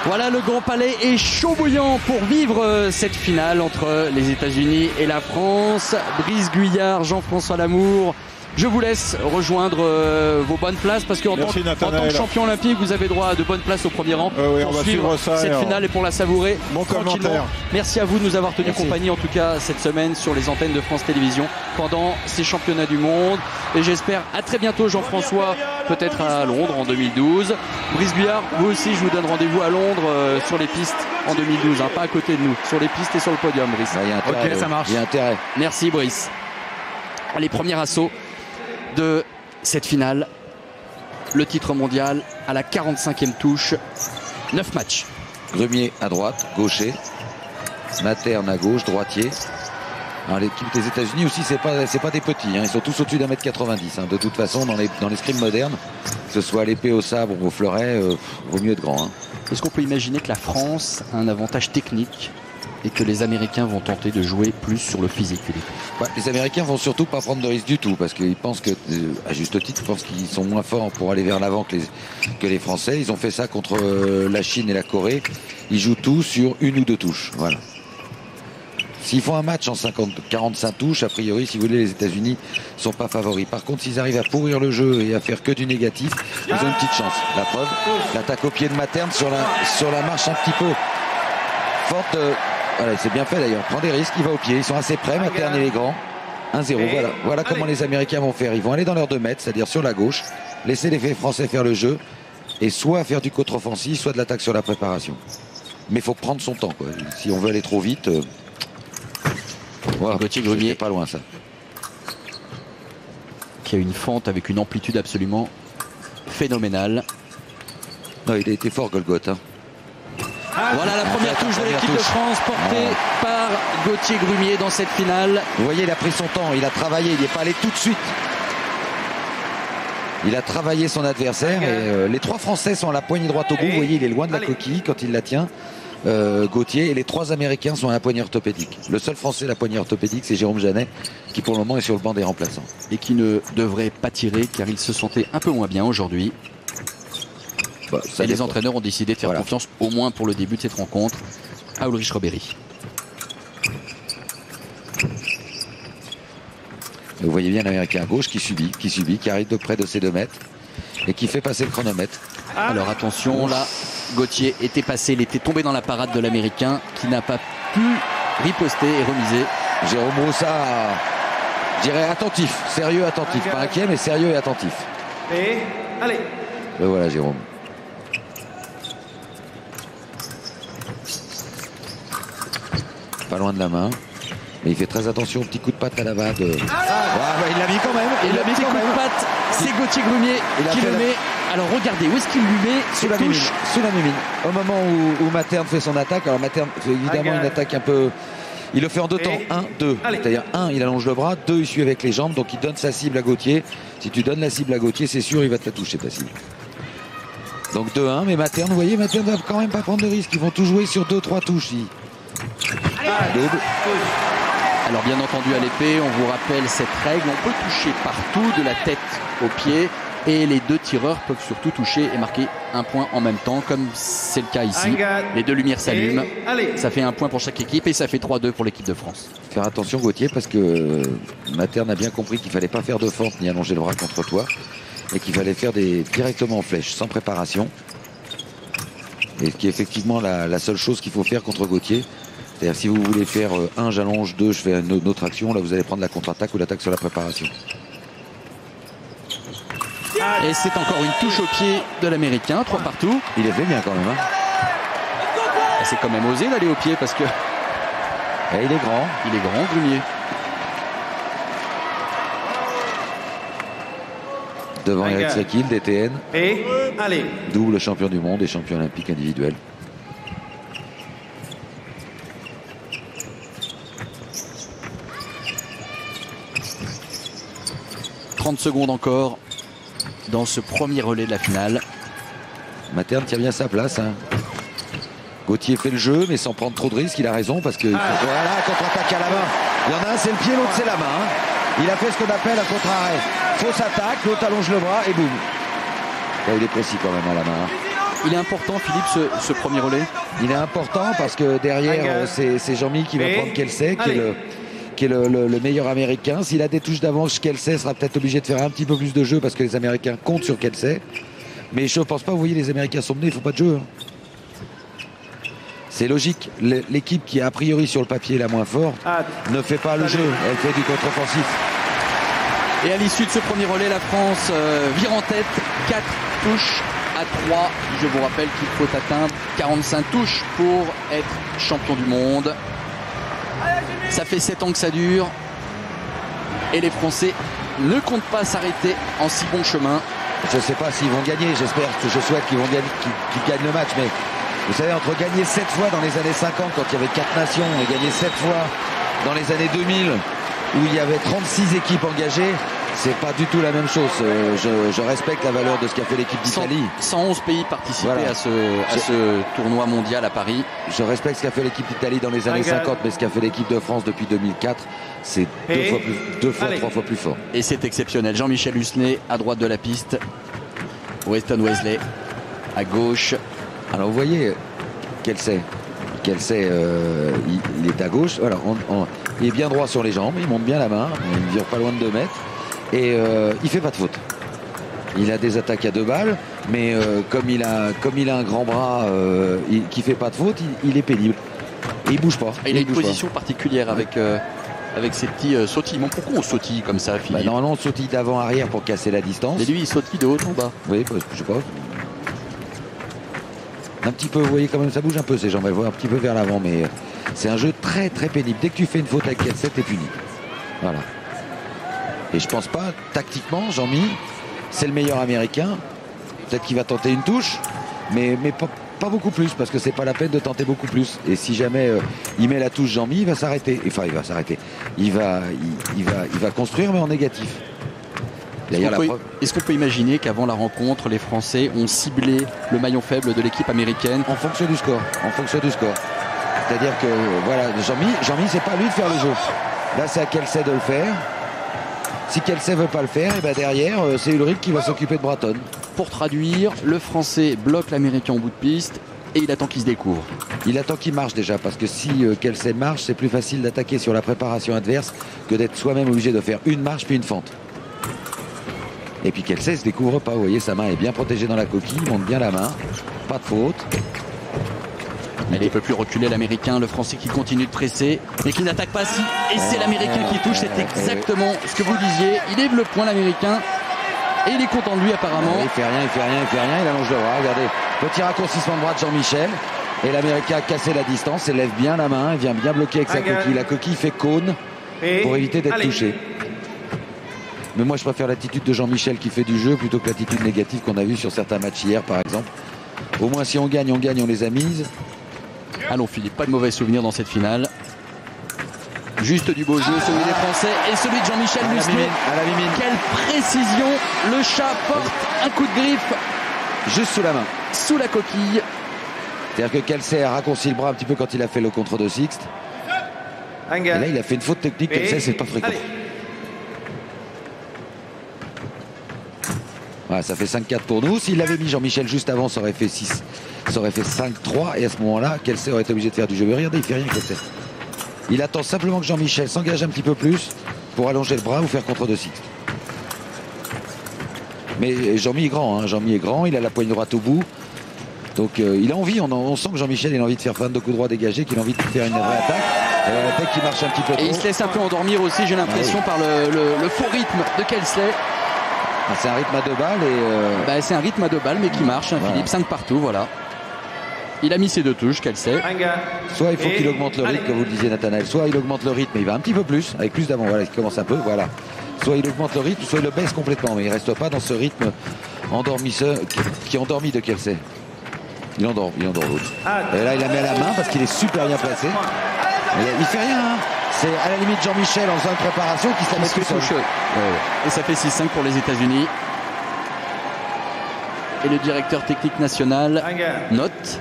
Voilà, le Grand Palais est chaud bouillant pour vivre cette finale entre les États-Unis et la France. Brice Guyard, Jean-François Lamour, je vous laisse rejoindre vos bonnes places parce qu'en tant que champion olympique, vous avez droit à de bonnes places au premier rang oui, pour suivre cette finale et pour la savourer tranquillement. Merci à vous de nous avoir tenu compagnie en tout cas cette semaine sur les antennes de France Télévisions pendant ces championnats du monde. Et j'espère à très bientôt Jean-François, peut-être à Londres en 2012. Brice Guyard, vous aussi je vous donne rendez-vous à Londres sur les pistes en 2012, hein, pas à côté de nous, sur les pistes et sur le podium Brice. Il y a intérêt, ça marche. Il y a intérêt. Merci Brice. Allez, premier assaut de cette finale, le titre mondial à la 45e touche, 9 matchs. Grumier à droite, gaucher, Materne à gauche, droitier. L'équipe des États-Unis aussi, c'est pas des petits, hein. Ils sont tous au-dessus d'1m90, hein. De toute façon, dans l'escrime moderne, que ce soit à l'épée, au sabre ou au fleuret, vaut mieux être grand, hein. Est-ce qu'on peut imaginer que la France a un avantage technique et que les Américains vont tenter de jouer plus sur le physique, Philippe? Les Américains vont surtout pas prendre de risque du tout parce qu'ils pensent que, à juste titre, ils pensent qu'ils sont moins forts pour aller vers l'avant que les Français. Ils ont fait ça contre la Chine et la Corée. Ils jouent tout sur une ou deux touches. Voilà. S'ils font un match en 45 touches, a priori, si vous voulez, les États-Unis sont pas favoris. Par contre, s'ils arrivent à pourrir le jeu et à faire que du négatif, ils ont une petite chance. La preuve, l'attaque au pied de Materne sur la marche un petit peu forte. Voilà, c'est bien fait d'ailleurs. Prend des risques, il va au pied. Ils sont assez près, Materne et les grands. 1-0. Voilà comment les Américains vont faire. Ils vont aller dans leur 2 mètres, c'est-à-dire sur la gauche, laisser les Français faire le jeu et soit faire du contre-offensif, soit de l'attaque sur la préparation. Mais il faut prendre son temps, quoi. Si on veut aller trop vite. Voilà, Gauthier Grumier, pas loin ça. Qui a une fente avec une amplitude absolument phénoménale. Non, il a été fort, Golgoth, hein. Voilà la première touche de l'équipe de France portée par Gauthier Grumier dans cette finale. Vous voyez, il a pris son temps, il a travaillé, il n'est pas allé tout de suite. Il a travaillé son adversaire et les 3 Français sont à la poignée droite au bout. Vous voyez, il est loin de la coquille quand il la tient. Gauthier, et les 3 Américains sont à la poignée orthopédique. Le seul Français à la poignée orthopédique, c'est Jérôme Janet, qui pour le moment est sur le banc des remplaçants. Et qui ne devrait pas tirer car il se sentait un peu moins bien aujourd'hui. Et les entraîneurs ont décidé de faire confiance, au moins pour le début de cette rencontre, à Ulrich Ribéry. Vous voyez bien l'Américain à gauche qui subit, qui arrive de près de ses 2 mètres et qui fait passer le chronomètre. Alors attention, là, Gauthier était passé, il était tombé dans la parade de l'Américain qui n'a pas pu riposter et remiser. Jérôme Roussat, je dirais attentif, sérieux, attentif. Pas inquiet, mais sérieux et attentif. Et allez. Le voilà, Jérôme. Pas loin de la main. Mais il fait très attention au petit coup de patte à la bas. Il l'a mis quand même. Et le petit coup de patte, c'est Gauthier Grumier qui le met. Alors regardez, où est-ce qu'il lui met sous la mimine. Sous la mimine. Au moment où Materne fait son attaque, alors Materne fait évidemment une attaque un peu. Il le fait en 2 temps. 1, 2. C'est-à-dire 1, il allonge le bras. 2, il suit avec les jambes. Donc il donne sa cible à Gauthier. Si tu donnes la cible à Gauthier, c'est sûr, il va te la toucher ta cible. Donc 2-1. Mais Materne, vous voyez, Materne va quand même pas prendre de risque. Ils vont tout jouer sur 2-3 touches. Double. Alors bien entendu à l'épée, on vous rappelle cette règle, on peut toucher partout de la tête aux pieds et les 2 tireurs peuvent surtout toucher et marquer un point en même temps comme c'est le cas ici. Les 2 lumières s'allument, ça fait un point pour chaque équipe et ça fait 3-2 pour l'équipe de France. Faire attention Gauthier parce que Materne a bien compris qu'il fallait pas faire de fente ni allonger le bras contre toi et qu'il fallait faire directement en flèche sans préparation. Et ce qui est effectivement la seule chose qu'il faut faire contre Gauthier. C'est-à-dire si vous voulez faire 1, j'allonge, 2, je fais une autre action, là vous allez prendre la contre-attaque ou l'attaque sur la préparation. Et c'est encore une touche au pied de l'Américain, 3 partout. Il est fait bien quand même. Hein. C'est quand même osé d'aller au pied parce que... Et il est grand. Il est grand, Grumier. Devant Eric Sakil, DTN. Et allez. Double champion du monde et champion olympique individuel. « 30 secondes encore dans ce premier relais de la finale. » Materne tient bien sa place. Hein. Gauthier fait le jeu, mais sans prendre trop de risques. Il a raison parce que voilà, contre-attaque à la main. Il y en a un, c'est le pied, l'autre c'est la main. Hein. Il a fait ce qu'on appelle un contre-arrêt. Fausse attaque, l'autre allonge le bras et boum. Là, il est précis quand même à la main. Hein. Il est important, Philippe, ce premier relais. Il est important parce que derrière, c'est Jean-Mi qui va prendre Kelsey, qui est le meilleur américain. S'il a des touches d'avance, Kelsey sera peut-être obligé de faire un petit peu plus de jeu parce que les Américains comptent sur Kelsey. Mais je ne pense pas, vous voyez, les Américains sont menés, il ne faut pas de jeu. C'est logique. L'équipe qui est a priori sur le papier la moins forte ne fait pas le jeu, elle fait du contre-offensif. Et à l'issue de ce premier relais, la France vire en tête, 4 touches à 3. Je vous rappelle qu'il faut atteindre 45 touches pour être champion du monde. Ça fait 7 ans que ça dure. Et les Français ne comptent pas s'arrêter en si bon chemin. Je ne sais pas s'ils vont gagner, j'espère, je souhaite qu'ils gagnent le match, mais vous savez, entre gagner 7 fois dans les années 50 quand il y avait 4 nations et gagner 7 fois dans les années 2000 où il y avait 36 équipes engagées, c'est pas du tout la même chose. Je respecte la valeur de ce qu'a fait l'équipe d'Italie. 111 pays participaient à ce tournoi mondial à Paris. Je respecte ce qu'a fait l'équipe d'Italie dans les années 50, mais ce qu'a fait l'équipe de France depuis 2004, c'est 3 fois plus fort. Et c'est exceptionnel. Jean-Michel Hussnet à droite de la piste. Weston Wesley à gauche. Alors vous voyez, Kelsey, il est à gauche. Voilà, il est bien droit sur les jambes, il monte bien la main, il ne vire pas loin de 2 mètres. Et il fait pas de faute. Il a des attaques à 2 balles, mais comme il a un grand bras qui fait pas de faute, il est pénible. Et il bouge pas. Il a une position particulière avec ces petits sautillements. Pourquoi on sautille comme ça, Philippe? Normalement, on sautille d'avant-arrière pour casser la distance. Et lui, il sautille de haut en bas. Oui, je sais pas. Un petit peu, vous voyez quand même, ça bouge un peu ses jambes. Elle voit un petit peu vers l'avant, mais c'est un jeu très très pénible. Dès que tu fais une faute avec Kelsey, t'es puni. Voilà. Et je pense pas, tactiquement, Jean-Mi, c'est le meilleur américain. Peut-être qu'il va tenter une touche, mais pas beaucoup plus, parce que c'est pas la peine de tenter beaucoup plus. Et si jamais il met la touche Jean-Mi, il va s'arrêter. Enfin, il va s'arrêter. Il va construire, mais en négatif. Est-ce qu'on peut imaginer qu'avant la rencontre, les Français ont ciblé le maillon faible de l'équipe américaine? En fonction du score. C'est-à-dire que, voilà, Jean-Mi, c'est pas à lui de faire le jeu. Là, c'est à Kelsey de le faire. Si Kelsey veut pas le faire, et ben derrière, c'est Ulrich qui va s'occuper de Bratton. Pour traduire, le Français bloque l'Américain en bout de piste et il attend qu'il se découvre. Il attend qu'il marche déjà, parce que si Kelsey marche, c'est plus facile d'attaquer sur la préparation adverse que d'être soi-même obligé de faire une marche puis une fente. Et puis Kelsey se découvre pas, vous voyez, sa main est bien protégée dans la coquille, il monte bien la main, pas de faute. Mais il ne peut plus reculer l'Américain, le Français qui continue de presser, mais qui n'attaque pas si. Et c'est l'Américain qui touche, c'est exactement ce que vous disiez. Il lève le poing l'Américain et il est content de lui apparemment. Il fait rien, il allonge le bras, regardez. Petit raccourcissement de bras de Jean-Michel. Et l'Américain a cassé la distance, il lève bien la main, il vient bien bloquer avec sa coquille. La coquille fait cône pour éviter d'être touché. Mais moi je préfère l'attitude de Jean-Michel qui fait du jeu plutôt que l'attitude négative qu'on a vue sur certains matchs hier par exemple. Au moins si on gagne, on les a mises. Allons Philippe, pas de mauvais souvenirs dans cette finale. Juste du beau jeu, celui des Français et celui de Jean-Michel Hussnet. Quelle précision, le chat porte un coup de griffe juste sous la main. Sous la coquille. C'est-à-dire que Kelsey a raccourci le bras un petit peu quand il a fait le contre de Sixte. Et là il a fait une faute technique, Kelsey c'est pas fréquent. Voilà, ça fait 5-4 pour nous. S'il avait mis Jean-Michel juste avant, ça aurait fait 6. Ça aurait fait 5-3. Et à ce moment-là, Kelsey aurait été obligé de faire du jeu. Mais regardez, il fait rien, Kelsey. Il attend simplement que Jean-Michel s'engage un petit peu plus pour allonger le bras ou faire contre de Sixte. Mais Jean-Mi est grand. Hein. Jean-Mi est grand. Il a la poigne droite au bout. Donc il a envie. On sent que Jean-Michel a envie de faire 22 coups droits dégagés, qu'il a envie de faire une vraie attaque. L'attaque qui marche un petit peu trop. Et il se laisse un peu endormir aussi, j'ai l'impression, par le faux rythme de Kelsey. C'est un rythme à 2 balles et c'est un rythme à 2 balles mais qui marche, hein, voilà. Philippe, 5 partout, voilà. Il a mis ses 2 touches, Kelsey. Soit il faut qu'il augmente le rythme, comme vous le disiez Nathanaël, soit il augmente le rythme et il va un petit peu plus, avec plus d'avant, voilà, il commence un peu, voilà. Soit il augmente le rythme, soit il le baisse complètement, mais il ne reste pas dans ce rythme endormisseur qui est endormi de Kelsey. Il endort l'autre. Et là il la met à la main parce qu'il est super bien placé. Il fait rien, hein. C'est à la limite Jean-Michel en faisant une préparation qui s'en met tout seul. Et ça fait 6-5 pour les États-Unis. Et le directeur technique national note.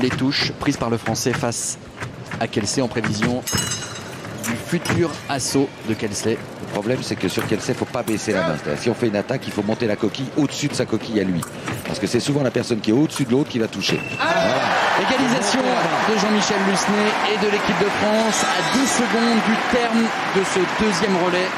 Les touches prises par le Français face à Kelsey en prévision du futur assaut de Kelsey. problème, c'est que sur Kelsey, il ne faut pas baisser la main. Si on fait une attaque, il faut monter la coquille au-dessus de sa coquille à lui. Parce que c'est souvent la personne qui est au-dessus de l'autre qui va toucher. Voilà. Égalisation de Jean-Michel Lucenay et de l'équipe de France à 10 secondes du terme de ce deuxième relais.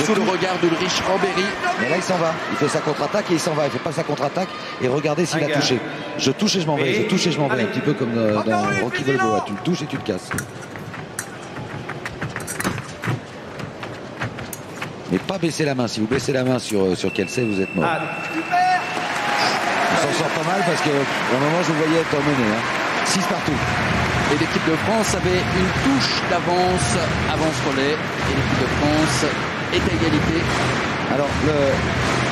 Sous le regard d'Ulrich Robéry. Mais là, il s'en va. Il fait sa contre-attaque et il s'en va. Il ne fait pas sa contre-attaque. Et regardez s'il a touché. Je touche et je m'en vais. Je touche et je m'en vais. Un petit peu comme dans Rocky Balboa. Tu le touches et tu te casses. Mais pas baisser la main. Si vous baissez la main sur Kelsey, vous êtes mort. On s'en sort pas mal parce qu'à un moment, je vous voyais être emmené. 6 partout. Et l'équipe de France avait une touche d'avance avant ce relais. Et l'équipe de France est à égalité. Alors,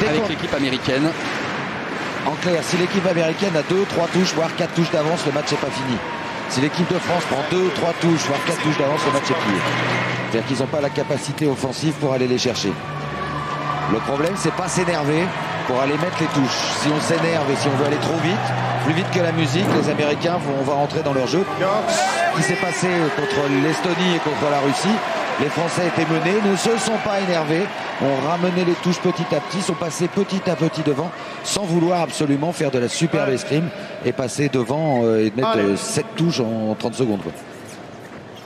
avec l'équipe américaine. En clair, si l'équipe américaine a 2, 3 touches, voire 4 touches d'avance, le match n'est pas fini. Si l'équipe de France prend 2, 3 touches, voire 4 touches d'avance, le match est plié. C'est-à-dire qu'ils n'ont pas la capacité offensive pour aller les chercher. Le problème, c'est pas s'énerver pour aller mettre les touches. Si on s'énerve et si on veut aller trop vite, plus vite que la musique, les Américains vont rentrer dans leur jeu. Ce qui s'est passé contre l'Estonie et contre la Russie, les Français étaient menés, ne se sont pas énervés, ont ramené les touches petit à petit, sont passés petit à petit devant, sans vouloir absolument faire de la superbe escrime et passer devant et mettre 7 touches en 30 secondes. Quoi.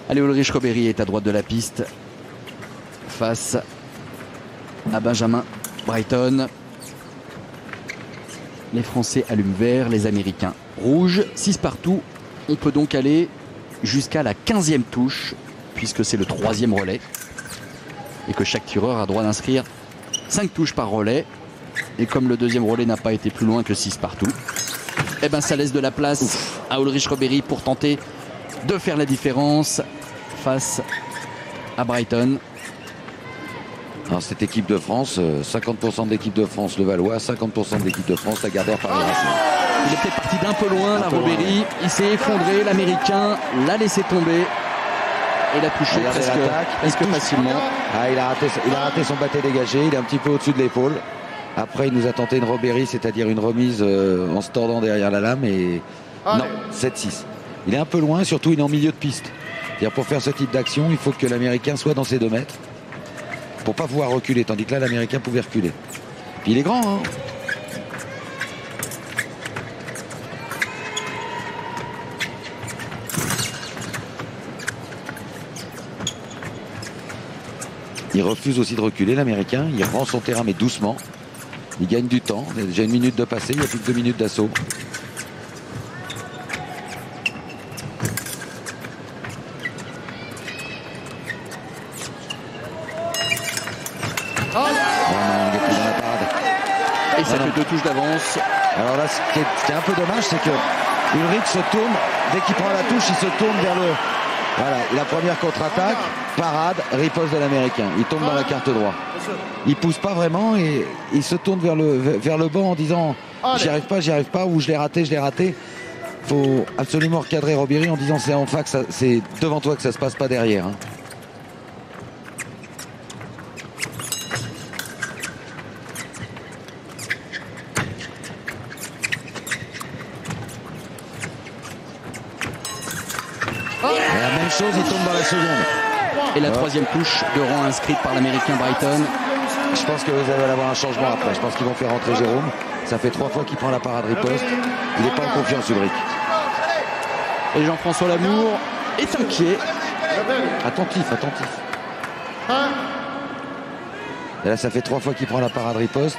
Allez, Ulrich Robéry est à droite de la piste face à Benjamin Brighton. Les Français allument vert, les Américains rouge. 6 partout. On peut donc aller jusqu'à la 15e touche, puisque c'est le 3e relais. Et que chaque tireur a droit d'inscrire 5 touches par relais. Et comme le 2e relais n'a pas été plus loin que 6 partout, eh ben ça laisse de la place à Ulrich Robéry pour tenter de faire la différence face à Brighton. Alors cette équipe de France, 50% de l'équipe de France le Valois, 50% de l'équipe de France la Gardère Paris Racing. Il est peut-être parti d'un peu loin, la Robéry. Il s'est effondré, l'Américain l'a laissé tomber. Et l'a touché presque facilement. Il a raté son bâté dégagé, il est un petit peu au-dessus de l'épaule. Après, il nous a tenté une Robéry, c'est-à-dire une remise en se tordant derrière la lame. Et non, 7-6. Il est un peu loin, surtout il est en milieu de piste. C'est-à-dire pour faire ce type d'action, il faut que l'Américain soit dans ses 2 mètres pour pas pouvoir reculer, tandis que là, l'Américain pouvait reculer. Puis il est grand, hein. Il refuse aussi de reculer, l'Américain. Il prend son terrain, mais doucement. Il gagne du temps. Il y a déjà 1 minute de passé. Il y a plus que 2 minutes d'assaut. Oh non, il est plus dans la parade. Et ça fait 2 touches d'avance. Alors là, ce qui est un peu dommage, c'est que Ulrich se tourne. Dès qu'il prend la touche, il se tourne vers le... Voilà, la première contre-attaque, parade, riposte de l'Américain. Il tombe dans la carte droit. Il pousse pas vraiment et il se tourne vers le banc en disant j'y arrive pas, ou je l'ai raté. Faut absolument recadrer Robéry en disant c'est en fac, c'est devant toi que ça se passe, pas derrière. Hein. Et la même chose, il tombe dans la seconde. Et la 3e touche de rang inscrite par l'Américain Brighton. Je pense que vous allez avoir un changement après. Je pense qu'ils vont faire rentrer Jérôme. Ça fait 3 fois qu'il prend la parade riposte. Il n'est pas en confiance, Ulrich. Et Jean-François Lamour est inquiet. Attentif. Et là, ça fait 3 fois qu'il prend la parade riposte.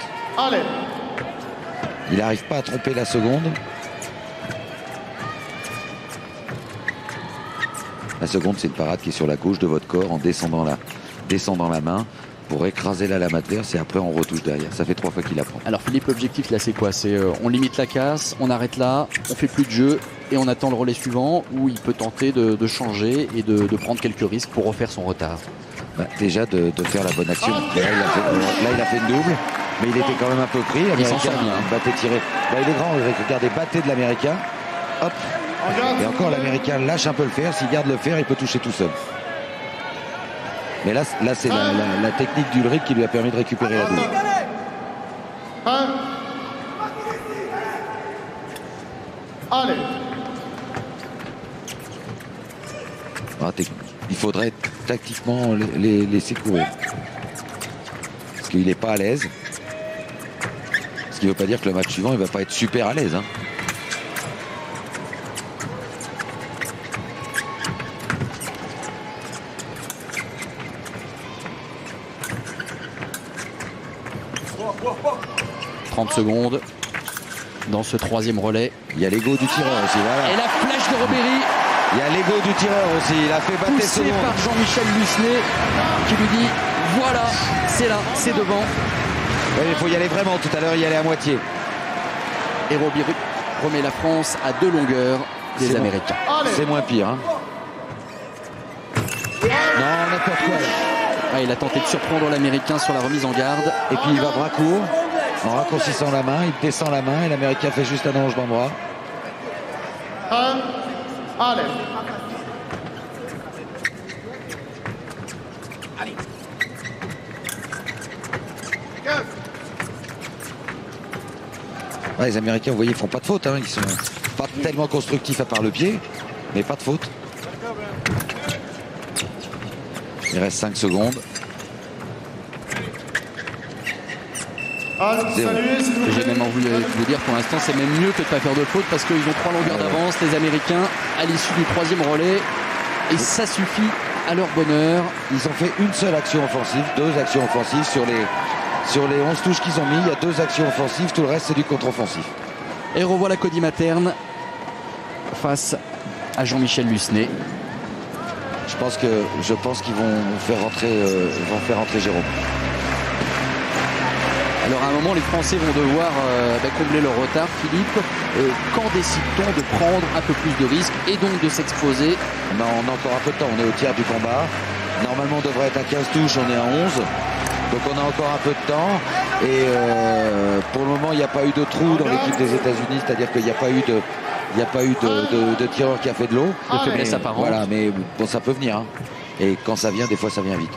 Il n'arrive pas à tromper la seconde. La seconde, c'est une parade qui est sur la gauche de votre corps en descendant la main pour écraser la lame adverse et après on retouche derrière. Ça fait 3 fois qu'il la prend. Alors Philippe, l'objectif là c'est quoi? C'est on limite la casse, on arrête là, on fait plus de jeu et on attend le relais suivant où il peut tenter de changer et de prendre quelques risques pour refaire son retard. Déjà de faire la bonne action. Là il a fait une double, mais il était quand même un peu pris. Il s'en sort bien. Batté tiré. Là, il est grand, regardez, batté de l'Américain. Hop. Et encore l'Américain lâche un peu le fer. S'il garde le fer, il peut toucher tout seul. Mais là c'est la technique d'Ulrich qui lui a permis de récupérer la double. Il faudrait tactiquement les laisser courir. qu'il n'est pas à l'aise. Ce qui ne veut pas dire que le match suivant, il ne va pas être super à l'aise. Hein. « 30 secondes dans ce troisième relais. » Il y a l'ego du tireur aussi. Voilà. Et la flèche de Robéry. Il y a l'ego du tireur aussi. Il a fait battre Poussé ses par Jean-Michel Lucenay qui lui dit voilà, c'est là, c'est devant. Oui, il faut y aller vraiment. Tout à l'heure, il y allait à moitié. Et Robéry remet la France à 2 longueurs des Américains. Bon. C'est moins pire. Hein. Non, n'importe quoi. Ah, il a tenté de surprendre l'Américain sur la remise en garde. Et puis il va bras court en raccourcissant la main. Il descend la main et l'Américain fait juste un allongement de bras. Ouais, les Américains, vous voyez, ils font pas de faute. Hein. Ils sont pas tellement constructifs à part le pied, mais pas de faute. Il reste 5 secondes. J'ai même envie de vous dire, pour l'instant, c'est même mieux que de ne pas faire de faute parce qu'ils ont 3 longueurs d'avance, les Américains, à l'issue du 3e relais. Et ça suffit à leur bonheur. Ils ont fait une seule action offensive, 2 actions offensives sur les 11 touches qu'ils ont mis. Il y a 2 actions offensives, tout le reste c'est du contre-offensif. Et revoilà Cody Materne face à Jean-Michel Lucenay. Je pense qu'ils vont faire rentrer Jérôme. Alors à un moment, les Français vont devoir combler leur retard. Philippe, quand décide-t-on de prendre un peu plus de risques et donc de s'exposer? On a encore un peu de temps, on est au tiers du combat. Normalement on devrait être à 15 touches, on est à 11. Donc on a encore un peu de temps. Et pour le moment il n'y a pas eu de trou dans l'équipe des États-Unis, c'est-à-dire qu'il n'y a pas eu de tireur qui a fait de l'eau. De faiblesse apparente. Voilà, mais bon, ça peut venir. Hein. Et quand ça vient, des fois ça vient vite.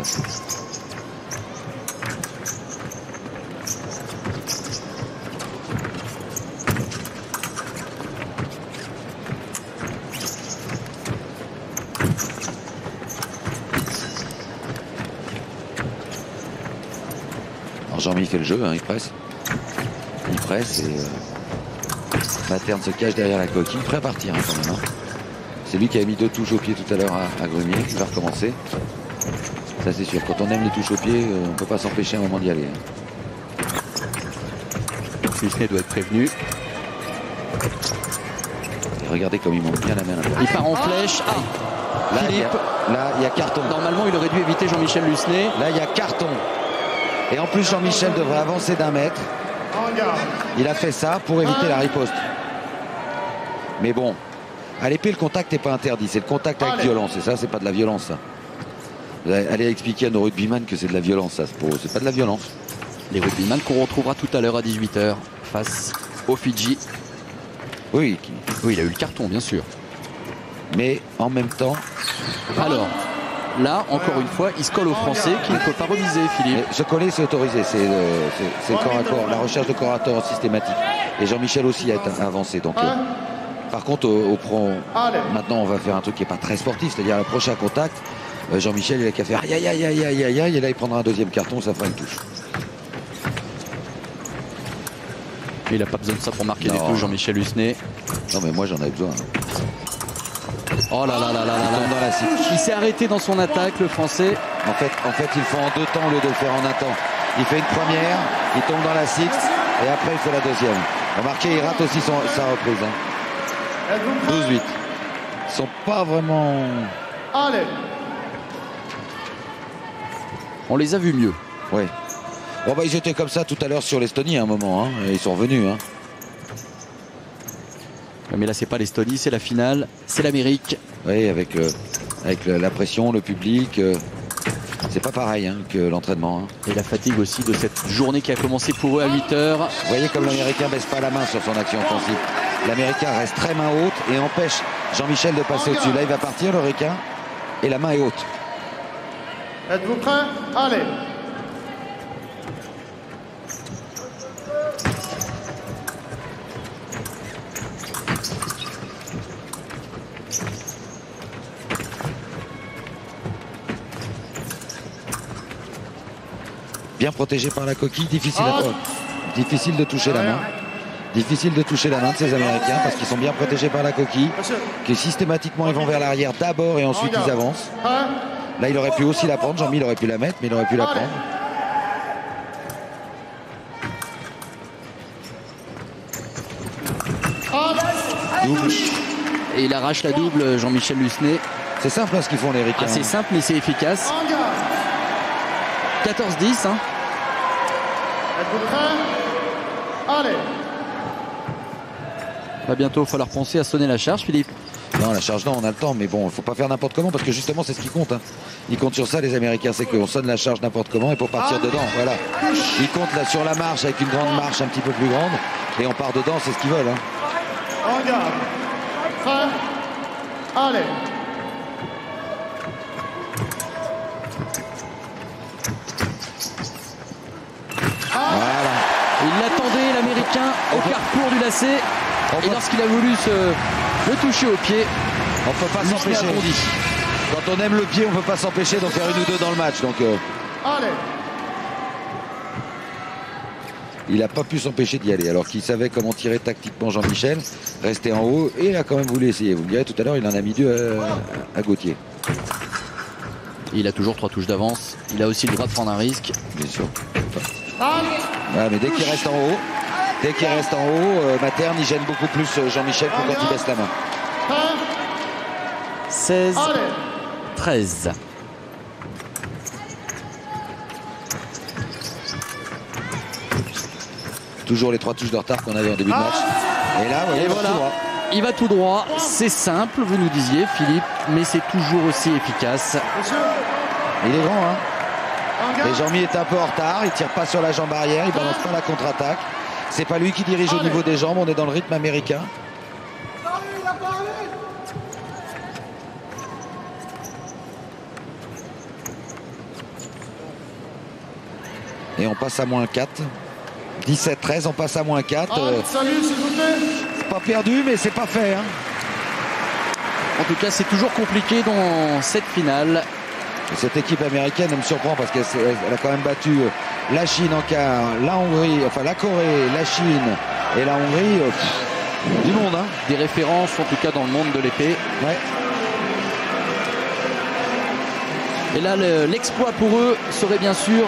Jean-Mi fait le jeu, hein, il presse. Il presse et Materne se cache derrière la coquille, prêt à partir hein, quand même. Hein. C'est lui qui a mis 2 touches au pied tout à l'heure à Grumier, il va recommencer. Ça c'est sûr, quand on aime les touches au pied, on ne peut pas s'empêcher à un moment d'y aller. Hein. Lucenay doit être prévenu. Et regardez comme il monte bien la main. Il part en flèche. Ah, là, Philippe. Il y a carton. Normalement, il aurait dû éviter Jean-Michel Lucenay. Là, il y a carton. Et en plus, Jean-Michel devrait avancer d'1 mètre. Il a fait ça pour éviter la riposte. Mais bon, à l'épée, le contact n'est pas interdit. C'est le contact avec violence. Et ça, c'est pas de la violence, ça. Allez expliquer à nos rugbyman que c'est de la violence, ça. C'est pas de la violence. Les rugbyman qu'on retrouvera tout à l'heure à 18 h face aux Fidji. Oui. Oui, il a eu le carton, bien sûr. Mais en même temps... Alors... Là, encore une fois, il se colle aux Français qui ne peut pas remiser, Philippe. Se coller, c'est autorisé. C'est le corps à corps, la recherche de corps à corps systématique. Et Jean-Michel aussi a avancé. Donc, par contre, au pro, maintenant, on va faire un truc qui n'est pas très sportif. C'est-à-dire, le prochain contact, Jean-Michel, il a qu'à faire aïe, aïe, aïe, aïe, aïe, aïe, aïe. Et là, il prendra un 2e carton, ça fera une touche. Il n'a pas besoin de ça pour marquer des touches, Jean-Michel Lucenay. Non, mais moi, j'en avais besoin. Oh là là là là là. Il s'est arrêté dans son attaque, le Français. En fait, il faut en 2 temps au lieu de le faire en 1 temps. Il fait une première, il tombe dans la sixte et après il fait la 2e. Remarquez, il rate aussi sa reprise. Hein. 12-8. Ils sont pas vraiment... Allez. On les a vus mieux. Oui. Bon bah ils étaient comme ça tout à l'heure sur l'Estonie à un moment. Hein, et ils sont revenus. Hein. Mais là, c'est pas l'Estonie, c'est la finale, c'est l'Amérique. Oui, avec la pression, le public, c'est pas pareil hein, que l'entraînement. Hein. Et la fatigue aussi de cette journée qui a commencé pour eux à 8 h. Vous voyez comme l'Américain baisse pas la main sur son action offensive. L'Américain reste très main haute et empêche Jean-Michel de passer au-dessus. Là, il va partir, le Requin, et la main est haute. Êtes-vous prêts? Allez. bien protégé par la coquille, difficile de toucher la main. Difficile de toucher la main de ces Américains parce qu'ils sont bien protégés par la coquille, que systématiquement ils vont vers l'arrière d'abord et ensuite ils avancent. Là il aurait pu aussi la prendre, Jean-Mi il aurait pu la mettre, mais il aurait pu la prendre. Double. Et il arrache la double, Jean-Michel Lucenay. C'est simple hein, ce qu'ils font les Ricains. C'est simple mais c'est efficace. 14-10. Hein. Êtes-vous prêts? Allez. Va bientôt falloir penser à sonner la charge, Philippe. Non, la charge non, on a le temps, mais bon, il ne faut pas faire n'importe comment parce que justement c'est ce qui compte. Hein. Ils comptent sur ça les Américains, c'est qu'on sonne la charge n'importe comment et pour partir dedans, voilà. Ils comptent là sur la marche avec une grande marche un petit peu plus grande et on part dedans, c'est ce qu'ils veulent. Hein. En garde. Prêt? Allez. Voilà. Il l'attendait, l'Américain, au carrefour du lacet. Et lorsqu'il a voulu le toucher au pied, on ne peut pas s'empêcher. Quand on aime le pied, on ne peut pas s'empêcher d'en faire une ou deux dans le match. Donc, allez. il n'a pas pu s'empêcher d'y aller. Alors qu'il savait comment tirer tactiquement Jean-Michel, rester en haut, et il a quand même voulu essayer. Vous me direz tout à l'heure, il en a mis deux à Gauthier. Il a toujours 3 touches d'avance. Il a aussi le droit de prendre un risque. Bien sûr. Ouais, mais dès qu'il reste en haut, Materne, il gêne beaucoup plus Jean-Michel que quand il baisse la main. 16-13. Toujours les 3 touches de retard qu'on avait en début de match. Et là, et voilà, il va tout droit. C'est simple, vous nous disiez, Philippe, mais c'est toujours aussi efficace. Il est grand, hein. Et Jean-Mi est un peu en retard, il tire pas sur la jambe arrière, il balance pas la contre-attaque. C'est pas lui qui dirige au niveau des jambes, on est dans le rythme américain. Et on passe à moins 4. 17-13, on passe à moins 4. Salut, s'il vous plaît. Pas perdu, mais c'est pas fait. Hein. En tout cas, c'est toujours compliqué dans cette finale. Cette équipe américaine, elle me surprend parce qu'elle a quand même battu la Chine en quart, la Hongrie, enfin la Corée, la Chine et la Hongrie. Du monde, hein. Des références, en tout cas, dans le monde de l'épée. Ouais. Et là, l'exploit pour eux serait bien sûr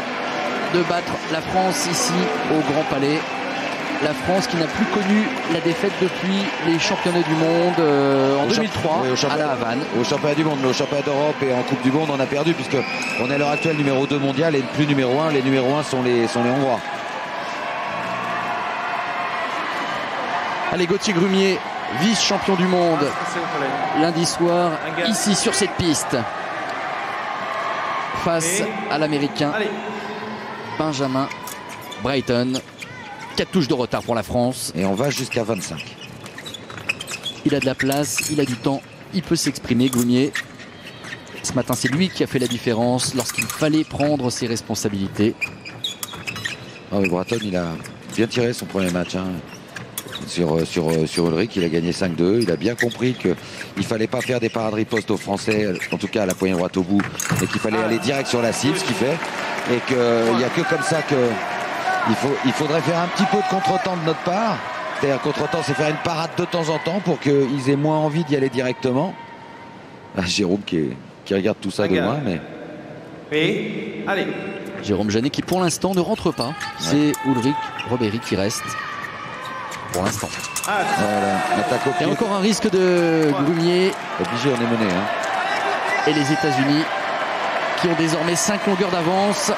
de battre la France ici au Grand Palais. La France qui n'a plus connu la défaite depuis les championnats du monde en 2003 à la Havane. Au championnat du monde, mais au championnat d'Europe et en Coupe du Monde, on a perdu puisque on est à l'heure actuelle numéro 2 mondial et plus numéro 1. Les numéros 1 sont les Hongrois. Allez, Gauthier Grumier, vice-champion du monde lundi soir, ici sur cette piste, face à l'Américain Benjamin Brayton. 4 touches de retard pour la France. Et on va jusqu'à 25. Il a de la place, il a du temps, il peut s'exprimer, Grumier. Ce matin, c'est lui qui a fait la différence lorsqu'il fallait prendre ses responsabilités. Oh, mais Brayton, il a bien tiré son premier match. Hein. Sur Ulrich, il a gagné 5-2. Il a bien compris qu'il ne fallait pas faire des parades ripostes aux Français, en tout cas à la poignée droite au bout, et qu'il fallait aller direct sur la cible, ce qu'il fait. Et qu'il n'y a que comme ça que il faudrait faire un petit peu de contre-temps de notre part. C'est-à-dire contre-temps, c'est faire une parade de temps en temps pour qu'ils aient moins envie d'y aller directement. Ah, Jérôme qui regarde tout ça de loin, mais... Et allez. Jérôme Janet qui pour l'instant ne rentre pas. C'est Ulrich Robéry qui reste. Pour l'instant. Voilà, attaque au pied. Il y a encore un risque de Grumier. Obligé, on est mené. Hein. Et les États-Unis qui ont désormais 5 longueurs d'avance.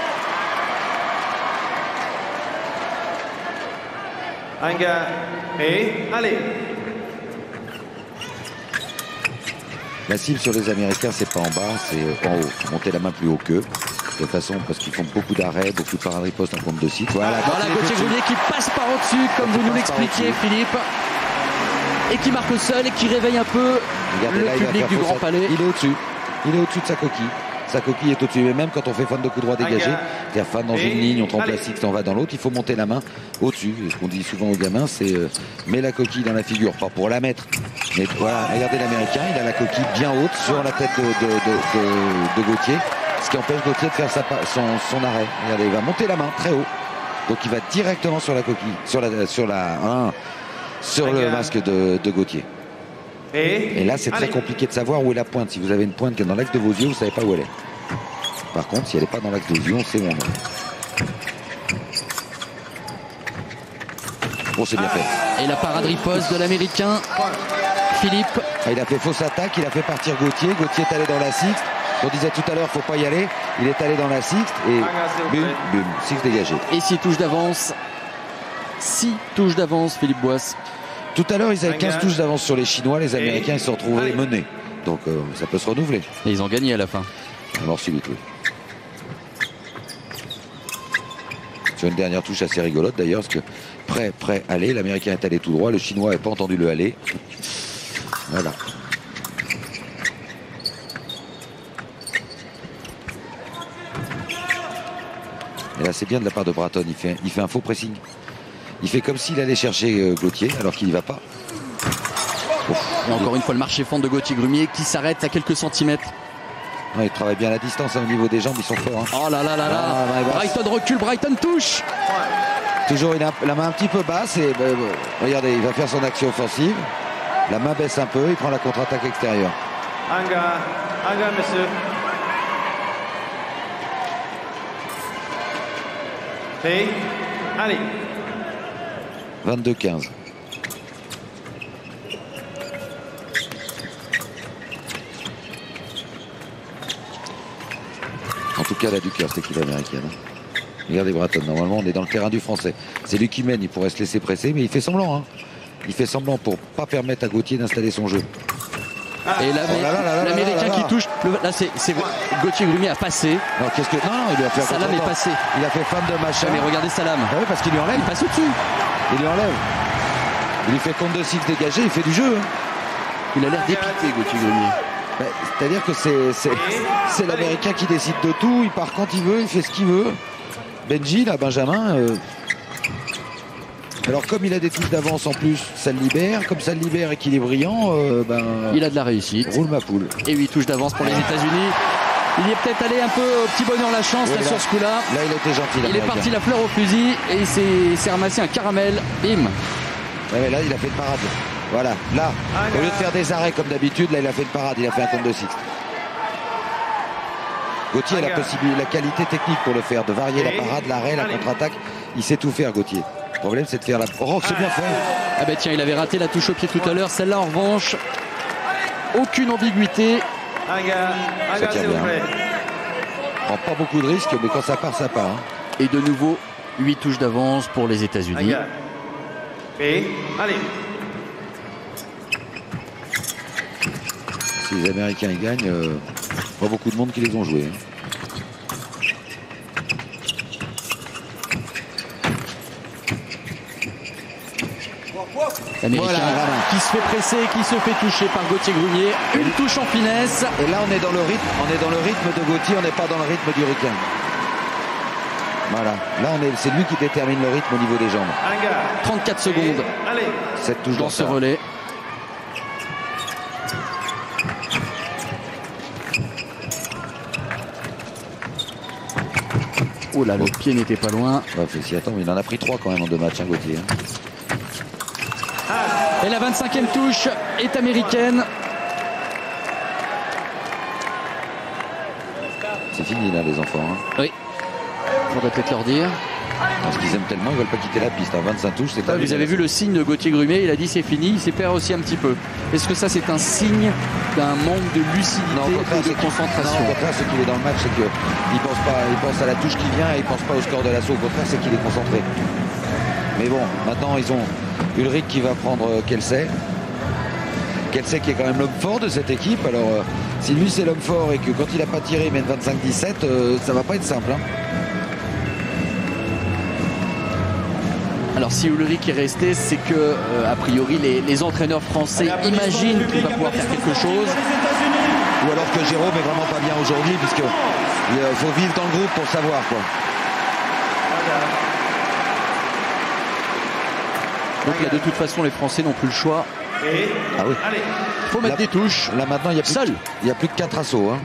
Un gars. Et allez. La cible sur les Américains, c'est pas en bas, c'est en haut. Monter la main plus haut qu'eux. De façon, parce qu'ils font beaucoup d'arrêts, beaucoup de parades ripostes en compte de site. Voilà, Gauthier Grumier qui passe par au-dessus, comme vous nous l'expliquiez, Philippe. Et qui marque seul et qui réveille un peu le public du Grand Palais. Il est au-dessus. Il est au-dessus de sa coquille. Sa coquille est au-dessus. Mais même quand on fait fan de coup droit dégagé, c'est-à-dire fan dans une ligne, on trompe plastique, on va dans l'autre, il faut monter la main au-dessus. Et ce qu'on dit souvent aux gamins, c'est mets la coquille dans la figure, pas pour la mettre. Mais voilà, regardez l'Américain, il a la coquille bien haute sur la tête de Gauthier. Ce qui empêche Gauthier de faire son arrêt. Regardez, il va monter la main très haut. Donc il va directement sur la coquille, sur le masque de Gauthier. Et là, c'est très compliqué de savoir où est la pointe. Si vous avez une pointe qui est dans l'axe de vos yeux, vous ne savez pas où elle est. Par contre, si elle n'est pas dans l'axe de vos yeux, on sait où on est. Bon, c'est bien fait. Et la parade riposte de l'Américain Philippe. Il a fait fausse attaque, il a fait partir Gauthier. Gauthier est allé dans la sixte. On disait tout à l'heure, il ne faut pas y aller. Il est allé dans la sixte et bum, bum, sixte dégagé. Et 6 touches d'avance. 6 touches d'avance, Philippe Boisse. Tout à l'heure, ils avaient 15 touches d'avance sur les Chinois. Les Américains, ils se sont retrouvés menés. Donc, ça peut se renouveler. Et ils ont gagné à la fin. Alors, subit, oui. Sur une dernière touche assez rigolote d'ailleurs, parce que prêt, aller. L'Américain est allé tout droit. Le Chinois n'avait pas entendu le aller. Voilà. Et là, c'est bien de la part de Bratton. Il fait un faux pressing. Il fait comme s'il allait chercher Gauthier, alors qu'il n'y va pas. Et encore une fois, le marché fente de Gauthier Grumier qui s'arrête à quelques centimètres. Ouais, il travaille bien à la distance, hein, au niveau des jambes, ils sont forts. Hein. Oh là là là là. Brighton recule, Brighton touche. Toujours la main un petit peu basse. Et regardez, il va faire son action offensive. La main baisse un peu, il prend la contre-attaque extérieure. Anga, monsieur. Et allez. 22-15. En tout cas, elle a du cœur, cette équipe américaine. Regardez Bratton, normalement, on est dans le terrain du Français. C'est lui qui mène, il pourrait se laisser presser, mais il fait semblant. Hein. Il fait semblant pour pas permettre à Gauthier d'installer son jeu. Et l'Américain qui touche. Là, c'est Gauthier Grumier a passé. Non, il lui a fait Salam est passé. Il a fait fan de machin. Mais regardez Salam. Ah oui, parce qu'il lui enlève. Il passe au-dessus. Il lui enlève. Il lui fait compte de 6 dégagé, il fait du jeu. Hein. Il a l'air dépité, Gauthier Grumier. C'est-à-dire que c'est l'Américain qui décide de tout. Il part quand il veut, il fait ce qu'il veut. Benji, là, Benjamin. Alors comme il a des touches d'avance en plus, ça le libère. Comme ça le libère et qu'il est brillant, il a de la réussite. Roule ma poule. Et 8 touches d'avance pour les États-Unis. Il y est peut-être allé un peu au petit bonheur la chance là, sur ce coup-là. Là, il a été gentil. Il est parti la fleur au fusil et il s'est ramassé un caramel. Bim. Ouais, là, il a fait une parade. Voilà, là, au lieu de faire des arrêts comme d'habitude, là, il a fait une parade. Il a fait un compte de six. Gauthier a la qualité technique pour le faire, de varier la parade, l'arrêt, la contre-attaque. Il sait tout faire, Gauthier. Le problème, c'est de faire la... Oh, c'est bien fait. Ah ben tiens, il avait raté la touche au pied tout à l'heure. Celle-là, en revanche, aucune ambiguïté. Ça tient bien. Prend pas beaucoup de risques, mais quand ça part, ça part. Hein. Et de nouveau, 8 touches d'avance pour les États-Unis. Et allez. Si les Américains ils gagnent, pas beaucoup de monde qui les ont joués. Hein. L'Américain qui se fait presser, qui se fait toucher par Gauthier Grumier. Une touche en finesse. Et là, on est dans le rythme de Gauthier, on n'est pas dans le rythme du requin. Voilà. Là, c'est lui qui détermine le rythme au niveau des jambes. 34 secondes. Cette touche dans ce relais. Oh là, le pied n'était pas loin. Ouais, attends, il en a pris 3 quand même en 2 matchs, hein, Gauthier. Hein. Et la 25e touche est américaine. C'est fini là, les enfants. Hein. Oui. Faudrait peut-être leur dire. Parce qu'ils aiment tellement, ils veulent pas quitter la piste. 25 touches, c'est pas. Vous avez vu le signe de Gauthier Grumier, il a dit c'est fini, il s'est perdu aussi un petit peu. Est-ce que ça c'est un signe d'un manque de lucidité ou de concentration? Non, au contraire, c'est qu'il est dans le match, c'est qu'il pense pas, il pense à la touche qui vient et il pense pas au score de l'assaut. Au contraire, c'est qu'il est concentré. Mais bon, maintenant ils ont Ulrich qui va prendre Kelsey. Kelsey qui est quand même l'homme fort de cette équipe. Alors si lui c'est l'homme fort et que quand il n'a pas tiré il mène 25-17, ça va pas être simple. Hein. Alors si Ulrich est resté, c'est que a priori les entraîneurs français imaginent qu'il va pouvoir faire quelque chose. Ou alors que Jérôme est vraiment pas bien aujourd'hui, puisqu'il faut vivre dans le groupe pour savoir quoi. Donc là de toute façon les Français n'ont plus le choix. Ah oui. Il faut mettre des touches. Là maintenant il n'y a plus de 4 assauts. Hein.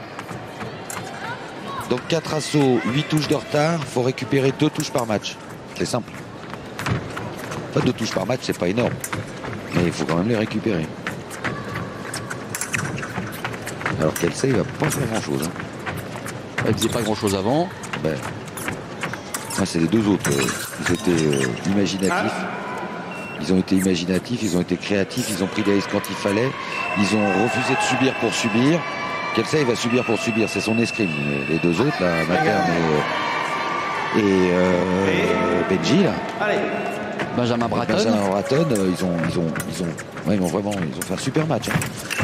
Donc 4 assauts, 8 touches de retard, il faut récupérer 2 touches par match. C'est simple. Pas 2 touches par match, c'est pas énorme. Mais il faut quand même les récupérer. Alors Kelsey, il va pas faire grand chose. Il faisait pas grand chose avant. Ben, c'est les deux autres. Ils étaient imaginatifs. Ils ont été imaginatifs, ils ont été créatifs, ils ont pris des risques quand il fallait. Ils ont refusé de subir pour subir. Kelsey, il va subir pour subir, c'est son escrime. Les deux autres, là, Materne et Benji, là. Benjamin Bratton. Benjamin Bratton, ils ont fait un super match. Hein.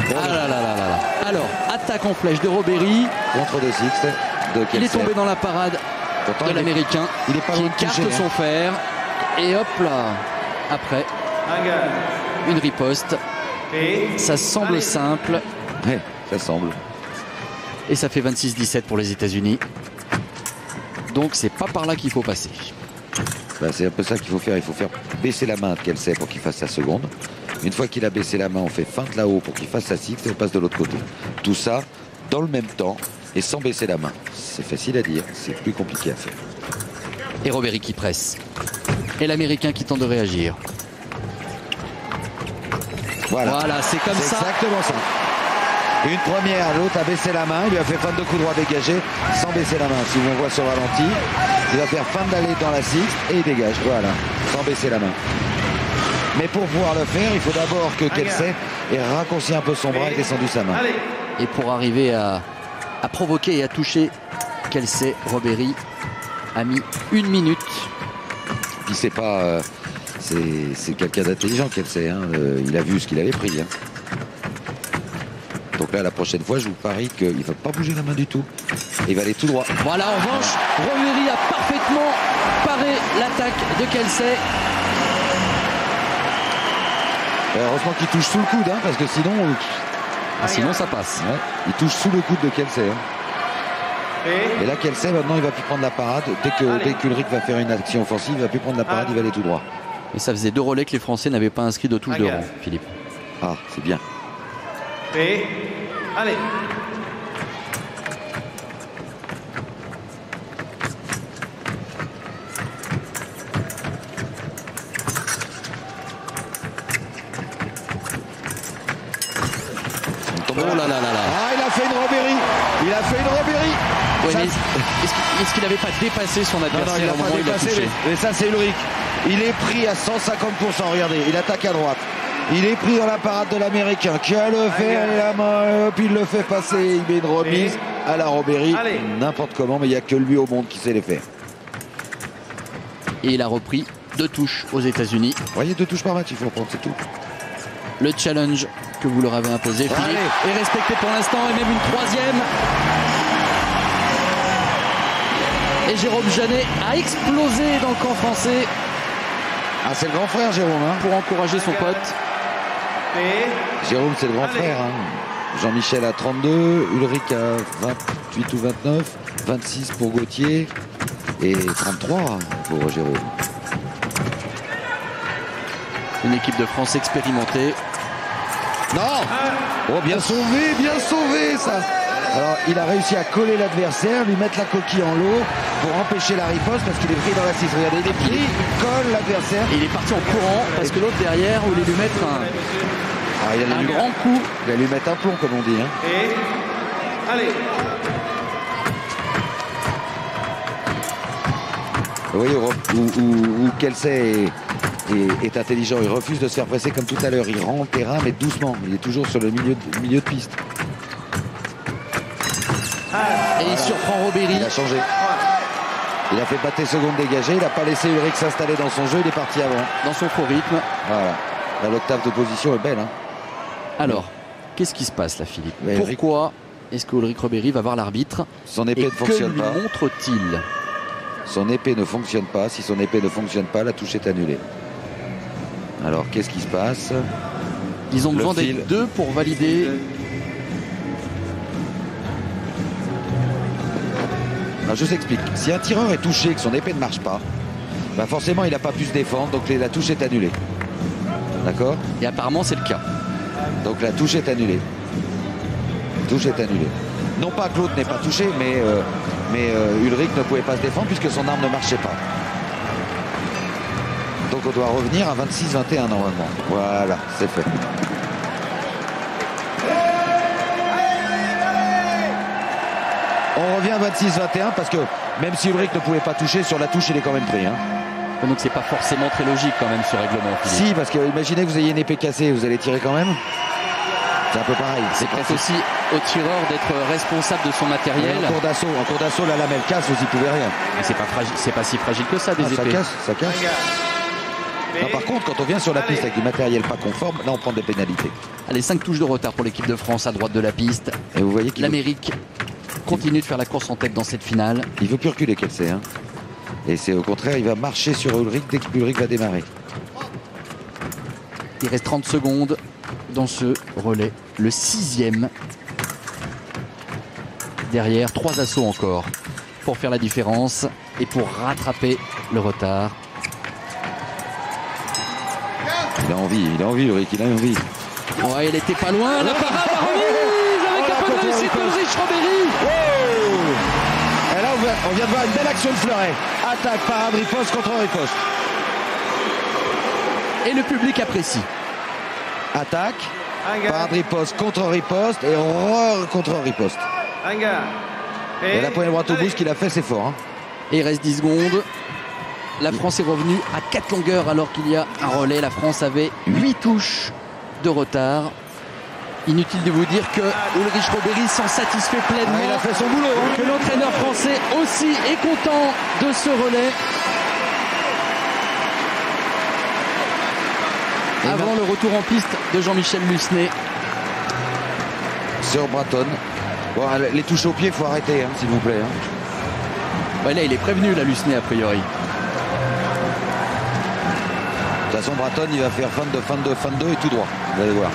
Bon, Ah là là là là là. Alors, attaque en flèche de Robéry. contre de Sixte, de Kelsey. Il est tombé dans la parade Pourtant, de il est- l'Américain il est pas qui loin de écarte toucher, son hein. fer. Et hop là, après, Anga. une riposte. B. Ça semble Allez. simple. Ouais, ça semble. Et ça fait 26-17 pour les États-Unis. Donc c'est pas par là qu'il faut passer. Bah, c'est un peu ça qu'il faut faire. Il faut faire baisser la main de Kelsey pour qu'il fasse sa seconde. Une fois qu'il a baissé la main, on fait feinte là-haut pour qu'il fasse sa sixte et on passe de l'autre côté. Tout ça dans le même temps et sans baisser la main. C'est facile à dire, c'est plus compliqué à faire. Et Robéry qui presse. Et l'Américain qui tente de réagir. Voilà, c'est comme C'est ça. exactement ça. Une première, l'autre a baissé la main, il lui a fait feinte de coup droit dégagé sans baisser la main. Si on voit sur ralenti, il va faire feinte d'aller dans la sixte et il dégage, voilà, sans baisser la main. Mais pour pouvoir le faire, il faut d'abord que Kelsey ait raccourci un peu son bras et descendu sa main. Allez. Et pour arriver à provoquer et à toucher Kelsey, Robéry a mis 1 minute. Puis c'est pas, c'est quelqu'un d'intelligent Kelsey, hein. Il a vu ce qu'il avait pris. Hein. Donc là, la prochaine fois, je vous parie qu'il ne va pas bouger la main du tout. Il va aller tout droit. Voilà, en revanche, Robéry a parfaitement paré l'attaque de Kelsey. Heureusement qu'il touche sous le coude, hein, parce que sinon, Sinon ça passe. ouais, il touche sous le coude de Kelsey. Hein. B. Et là, Kelsey, maintenant, il va plus prendre la parade. Dès qu'Ulrich va faire une action offensive, il va plus prendre la parade, il va aller tout droit. Et ça faisait 2 relais que les Français n'avaient pas inscrit de touche de rang, Philippe. Ah, c'est bien. B. Allez. Oh là là là là. Ah, il a fait une Robéry. Il a fait une Robéry. Ouais, Ça, mais est-ce qu'il n'avait pas dépassé son non, adversaire il n'a au moment pas où il a dépassé, touché? mais ça, c'est Ulrich. Il est pris à 150%. Regardez, il attaque à droite. Il est pris dans la parade de l'Américain qui a le fer et la main, puis il le fait passer. Il met une remise à la Robéry, Allez. n'importe comment, mais il n'y a que lui au monde qui sait les faire. Et il a repris 2 touches aux États-Unis. Vous voyez, 2 touches par match, il faut reprendre, c'est tout. Le challenge que vous leur avez imposé, Philippe, Allez. est respecté pour l'instant, et même une 3e. Et Jérôme Janet a explosé dans le camp français Ah, c'est le grand frère, Jérôme. Hein. pour encourager son pote. B. Jérôme, c'est le grand Allez. frère. Hein. Jean-Michel à 32, Ulrich à 28 ou 29, 26 pour Gauthier et 33 pour Jérôme. Une équipe de France expérimentée. Non. Oh, bien sauvé ça. Alors, il a réussi à coller l'adversaire, lui mettre la coquille en l'eau pour empêcher la riposte parce qu'il est pris dans la 6. Regardez, il est pris, il colle l'adversaire. Et il est parti en courant parce que l'autre derrière voulait lui mettre Ah, il allait un lui, grand coup. il allait lui mettre un plomb, comme on dit. Hein. B. Allez. Vous voyez où Kelsey est intelligent, il refuse de se faire presser comme tout à l'heure. Il rend le terrain, mais doucement. Il est toujours sur le milieu de piste. Et il surprend Robéry. Il a changé. Il a fait pâté seconde dégagée. Il n'a pas laissé Ulrich s'installer dans son jeu. Il est parti avant. Dans son faux rythme. Voilà. Là, l'octave de position est belle. Hein. Alors, qu'est-ce qui se passe là, Philippe? Mais Pourquoi est-ce que Ulrich Robéry va voir l'arbitre? Son Et épée ne que fonctionne lui pas. montre-t-il? Son épée ne fonctionne pas. Si son épée ne fonctionne pas, la touche est annulée. Alors, qu'est-ce qui se passe? Ils ont Le besoin fil. d'être 2 pour valider. Alors, je vous explique. Si un tireur est touché et que son épée ne marche pas, bah forcément, il n'a pas pu se défendre. Donc, la touche est annulée. D'accord? Et apparemment, c'est le cas. Donc, la touche est annulée. Touche est annulée. Non pas que l'autre n'ait pas touché, mais Mais Ulrich ne pouvait pas se défendre puisque son arme ne marchait pas. Donc on doit revenir à 26-21 normalement. Voilà, c'est fait. On revient à 26-21 parce que même si Ulrich ne pouvait pas toucher, sur la touche il est quand même pris. Hein. Donc c'est pas forcément très logique quand même ce règlement. Philippe. Si, parce que imaginez que vous ayez une épée cassée, vous allez tirer quand même. C'est un peu pareil. C'est peut-être aussi au tireur d'être responsable de son matériel. En cours d'assaut, la lamelle casse, vous n'y pouvez rien. Mais c'est pas si fragile que ça, des épées. Ça casse. Non, par contre, quand on vient sur la piste avec du matériel pas conforme, là on prend des pénalités. Allez, 5 touches de retard pour l'équipe de France à droite de la piste. Et vous voyez qu'il l'Amérique continue de faire la course en tête dans cette finale. Il veut plus reculer, Kelsey. Hein. Et c'est au contraire, il va marcher sur Ulrich dès que Ulrich va démarrer. Il reste 30 secondes dans ce relais. Le 6e. Derrière, 3 assauts encore pour faire la différence et pour rattraper le retard. Il a envie, Ulrich, il a envie. Ouais, il était pas loin. La parade remise avec un peu de réussite de Ulrich Robéry. Et là, on vient de voir une belle action de Fleuret. Attaque, parade, riposte, contre-riposte. Et le public apprécie. Attaque, parade, riposte, contre-riposte et contre-riposte. Et la poignée droite au bout, ce qu'il a fait, c'est fort. Hein. Et il reste 10 secondes. La France est revenue à 4 longueurs alors qu'il y a un relais. La France avait 8 touches de retard. Inutile de vous dire que Ulrich Robéry s'en satisfait pleinement. Il a fait son boulot. Hein. Que l'entraîneur français aussi est content de ce relais. Et avant le retour en piste de Jean-Michel Lusné. Sur Bratton. Bon, les touches au pied, il faut arrêter, hein, s'il vous plaît. Hein. Ouais, là, il est prévenu, la Lusné, a priori. De toute façon, Bratton, il va faire fin de 2 et tout droit. Vous allez voir.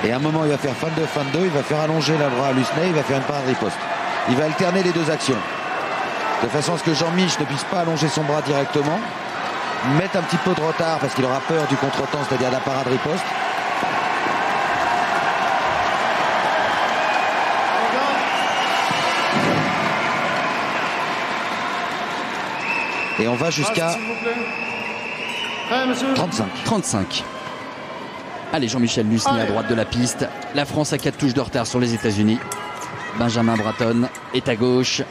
Et à un moment, il va faire fin de 2, il va faire allonger la bras à Lusné, il va faire une parade riposte. Il va alterner les deux actions. De façon à ce que Jean-Mich ne puisse pas allonger son bras directement, mettre un petit peu de retard parce qu'il aura peur du contretemps, c'est-à-dire de la parade riposte. Et on va jusqu'à 35. Allez, Jean-Michel Lusné à droite de la piste. La France a 4 touches de retard sur les États-Unis. Benjamin Bratton est à gauche.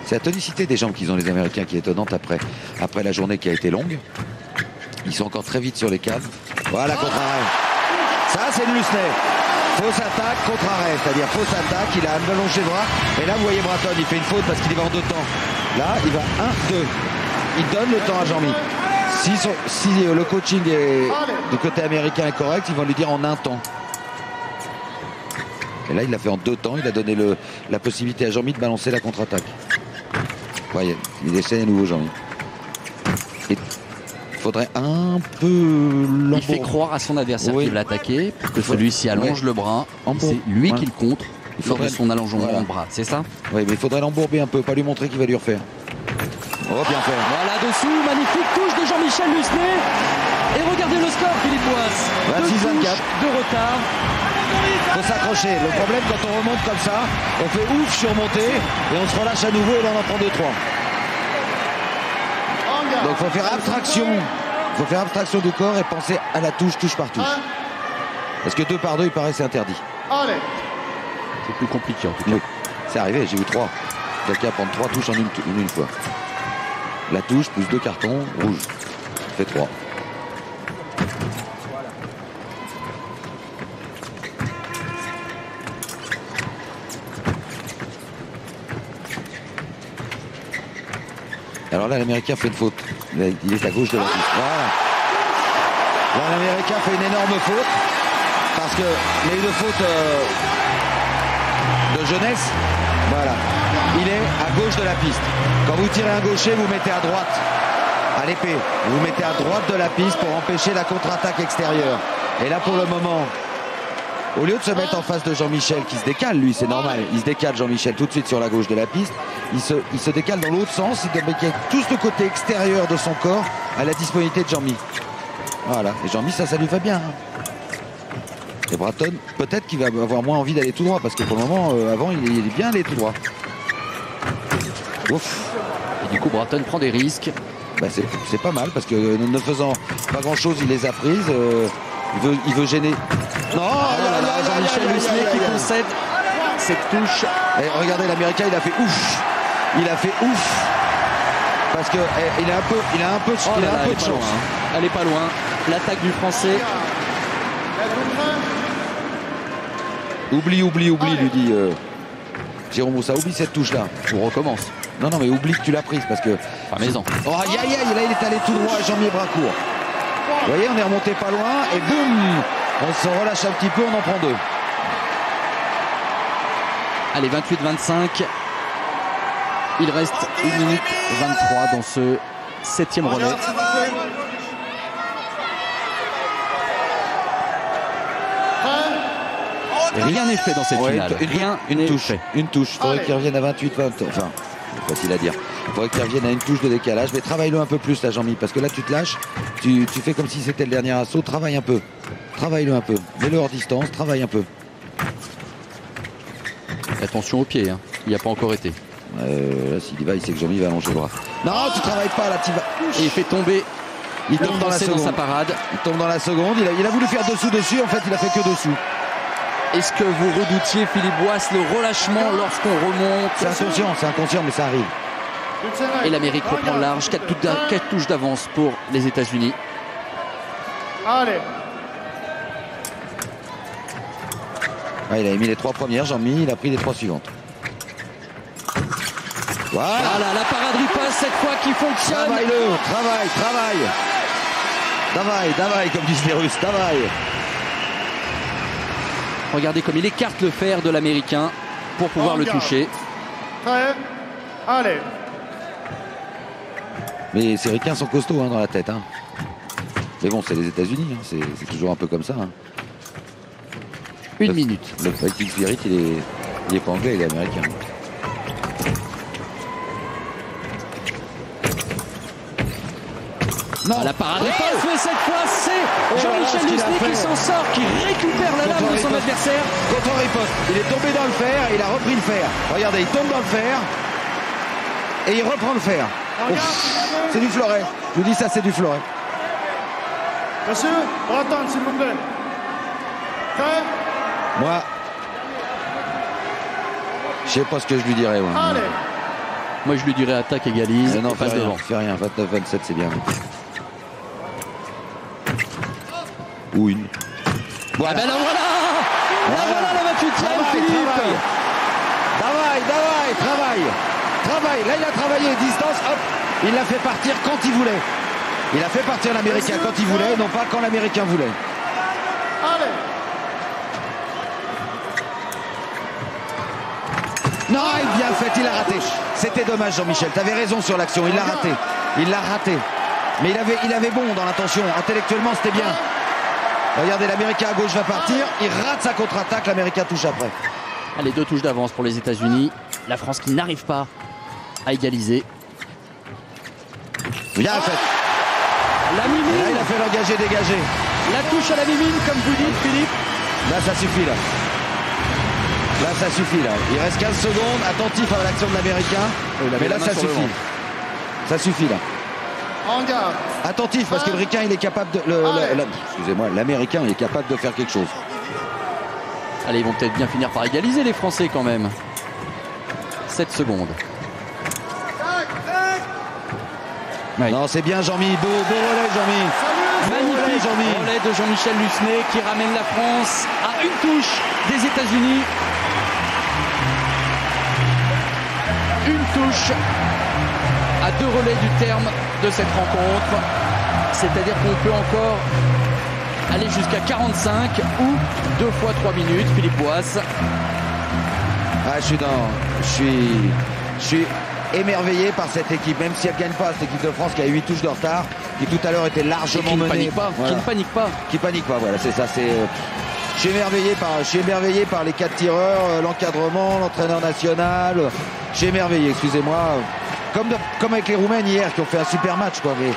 C'est la tonicité des jambes qu'ils ont, les Américains, qui est étonnante après la journée qui a été longue. Ils sont encore très vite sur les caves. Voilà, contre-arrêt. Ça, c'est le Lusné. Fausse attaque, contre-arrêt. C'est-à-dire fausse attaque, il a allongé le bras. Et là, vous voyez Bratton, il fait une faute parce qu'il y va en 2 temps. Là, il va 1-2. Il donne le temps à Jean-Mi. Si le coaching du côté américain est correct, ils vont lui dire en 1 temps. Et là, il l'a fait en 2 temps. Il a donné la possibilité à Jean-Mi de balancer la contre-attaque. Voyez, il essaie à nouveau, Jean-Mi. Il faudrait un peu l'embourber. Il fait croire à son adversaire qu'il va l'attaquer pour que celui-ci allonge le bras. C'est lui qui le contre lors de son allongement de bras, c'est ça? Oui, mais il faudrait l'embourber un peu, pas lui montrer qu'il va lui refaire. Oh, bien fait. Voilà, dessous, magnifique touche de Jean-Michel Lusné. Et regardez le score, Philippe Boisse. 2 touches de retard. Il faut s'accrocher. Le problème, quand on remonte comme ça, on fait ouf sur montée et on se relâche à nouveau et là on en prend 2-3. Donc il faut faire abstraction. Il faut faire abstraction du corps et penser à la touche par touche. Parce que 2 par 2, il paraît c'est interdit. C'est plus compliqué en tout cas. Oui, c'est arrivé, j'ai eu 3. Quelqu'un prendre 3 touches en une fois. La touche plus 2 cartons rouges. Ça fait 3. Alors là, l'Américain fait une faute. Il est à gauche de la piste. Voilà. Là, l'Américain fait une énorme faute. Parce qu'il y a eu une faute de jeunesse. Voilà. Il est à gauche de la piste. Quand vous tirez un gaucher, vous mettez à droite. À l'épée. Vous mettez à droite de la piste pour empêcher la contre-attaque extérieure. Et là, pour le moment, au lieu de se mettre en face de Jean-Michel, qui se décale, lui, c'est normal. Il se décale, Jean-Michel, tout de suite sur la gauche de la piste. Il se décale dans l'autre sens. Il met tout le côté extérieur de son corps à la disponibilité de Jean-Mi. Voilà. Et Jean-Mi, ça lui va bien. Hein. Et Bratton, peut-être qu'il va avoir moins envie d'aller tout droit, parce que pour le moment, avant, il est bien allé tout droit. Ouf. Et du coup, Bratton prend des risques. Bah c'est pas mal, parce que ne faisant pas grand-chose, il les a prises. Il veut gêner. Non, Jean-Michel Lucenay qui concède cette touche. Et regardez, l'Américain, il a fait ouf. Il a fait ouf. Parce que il a un peu de chance. Elle est pas loin. L'attaque du Français. Oublie, lui dit Jérôme Moussa. Oublie cette touche-là. On recommence. Non, mais oublie que tu l'as prise parce que. Pas maison. Oh, aïe, là, il est allé tout droit, Jean-Mi Bracourt. Vous voyez, on est remonté pas loin et boum, on se relâche un petit peu, on en prend deux. Allez, 28-25. Il reste 1 minute 23 dans ce 7e relais. Rien n'est fait dans cette finale. Une touche. Il faudrait qu'il revienne à 28-20. Enfin, c'est facile à dire. Il faudrait qu'il revienne à une touche de décalage. Mais travaille-le un peu plus là, Jean-Mi. Parce que là, tu te lâches. Tu fais comme si c'était le dernier assaut. Travaille un peu. Travaille-le un peu. Mets-le hors distance. Travaille un peu. Attention au pied. Hein. Il n'y a pas encore été. Là, s'il y va, il sait que Jean-Mi va allonger le bras. Non, tu travailles pas là. Tu vas. Et il fait tomber. Il tombe dans la seconde. Dans sa parade. Il tombe dans la seconde. Il a voulu faire dessous. En fait, il a fait que dessous. Est-ce que vous redoutiez, Philippe Boisse, le relâchement lorsqu'on remonte? C'est inconscient, mais ça arrive. Et l'Amérique reprend large, 4 touches d'avance pour les États-Unis. Allez. Ouais, il a mis les 3 premières, Jean-Mi, il a pris les 3 suivantes. Voilà, la parade riposte cette fois qui fonctionne. Travaille-le, travaille, comme disent les Russes, travaille. Regardez comme il écarte le fer de l'Américain pour pouvoir le toucher. Prêt. Allez. Mais ces Ricains sont costauds dans la tête. Hein. Mais bon, c'est les États-Unis, hein. C'est toujours un peu comme ça. Hein. 1 minute. Le fighting spirit, il est pas anglais, il est américain. Non. La parade riposte, mais cette fois c'est Jean-Michel Lucenay qui s'en sort, qui récupère la lame de son adversaire. Contre-riposte, il est tombé dans le fer, il a repris le fer. Regardez, il tombe dans le fer et il reprend le fer. C'est du fleuret. Je vous dis ça, c'est du fleuret. Monsieur, Bratton, s'il vous plaît. Prêt. Moi, je sais pas ce que je lui dirais. Ouais. Allez. Moi je lui dirais attaque, égalise. Non, fais rien. 29-27, c'est bien. Ou une. Voilà. Ah ben voilà la 28e, Philippe. Travaille. Là, il a travaillé distance. Hop, il l'a fait partir quand il voulait. Il a fait partir l'Américain quand il voulait, non pas quand l'Américain voulait. Allez. Non, il a bien fait, il a raté. C'était dommage, Jean-Michel. Tu avais raison sur l'action. Il l'a raté. Mais il avait bon dans l'intention. Intellectuellement, c'était bien. Regardez, l'Américain à gauche va partir. Il rate sa contre-attaque. L'Américain touche après. Allez, 2 touches d'avance pour les États-Unis. La France qui n'arrive pas à égaliser. Bien fait. La mimine. Là, il a fait l'engager-dégager. La touche à la mimine, comme vous dites, Philippe. Là, ça suffit, là. Là, ça suffit, là. Il reste 15 secondes. Attentif à l'action de l'Américain. Mais là, ça suffit. Ça suffit, là. En garde. Attentif, parce que le Ricain, il est capable de... Excusez-moi, l'Américain, il est capable de faire quelque chose. Allez, ils vont peut-être bien finir par égaliser, les Français, quand même. 7 secondes. Ouais. Non, c'est bien, Jean-Mi. Beau relais, Jean-Mi. Magnifique relais de Jean-Michel Lucenay qui ramène la France à une touche des États-Unis. Une touche à 2 relais du terme de cette rencontre. C'est-à-dire qu'on peut encore aller jusqu'à 45 ou 2 fois 3 minutes. Philippe Boisse. Ah, je suis émerveillé par cette équipe, même si elle ne gagne pas, cette équipe de France qui a 8 touches de retard, qui tout à l'heure était largement menée. Qui ne panique pas. Qui panique pas, voilà, c'est ça. Je suis émerveillé par les 4 tireurs, l'encadrement, l'entraîneur national. Je suis émerveillé, excusez-moi. Comme avec les Roumains hier qui ont fait un super match, quoi. Mais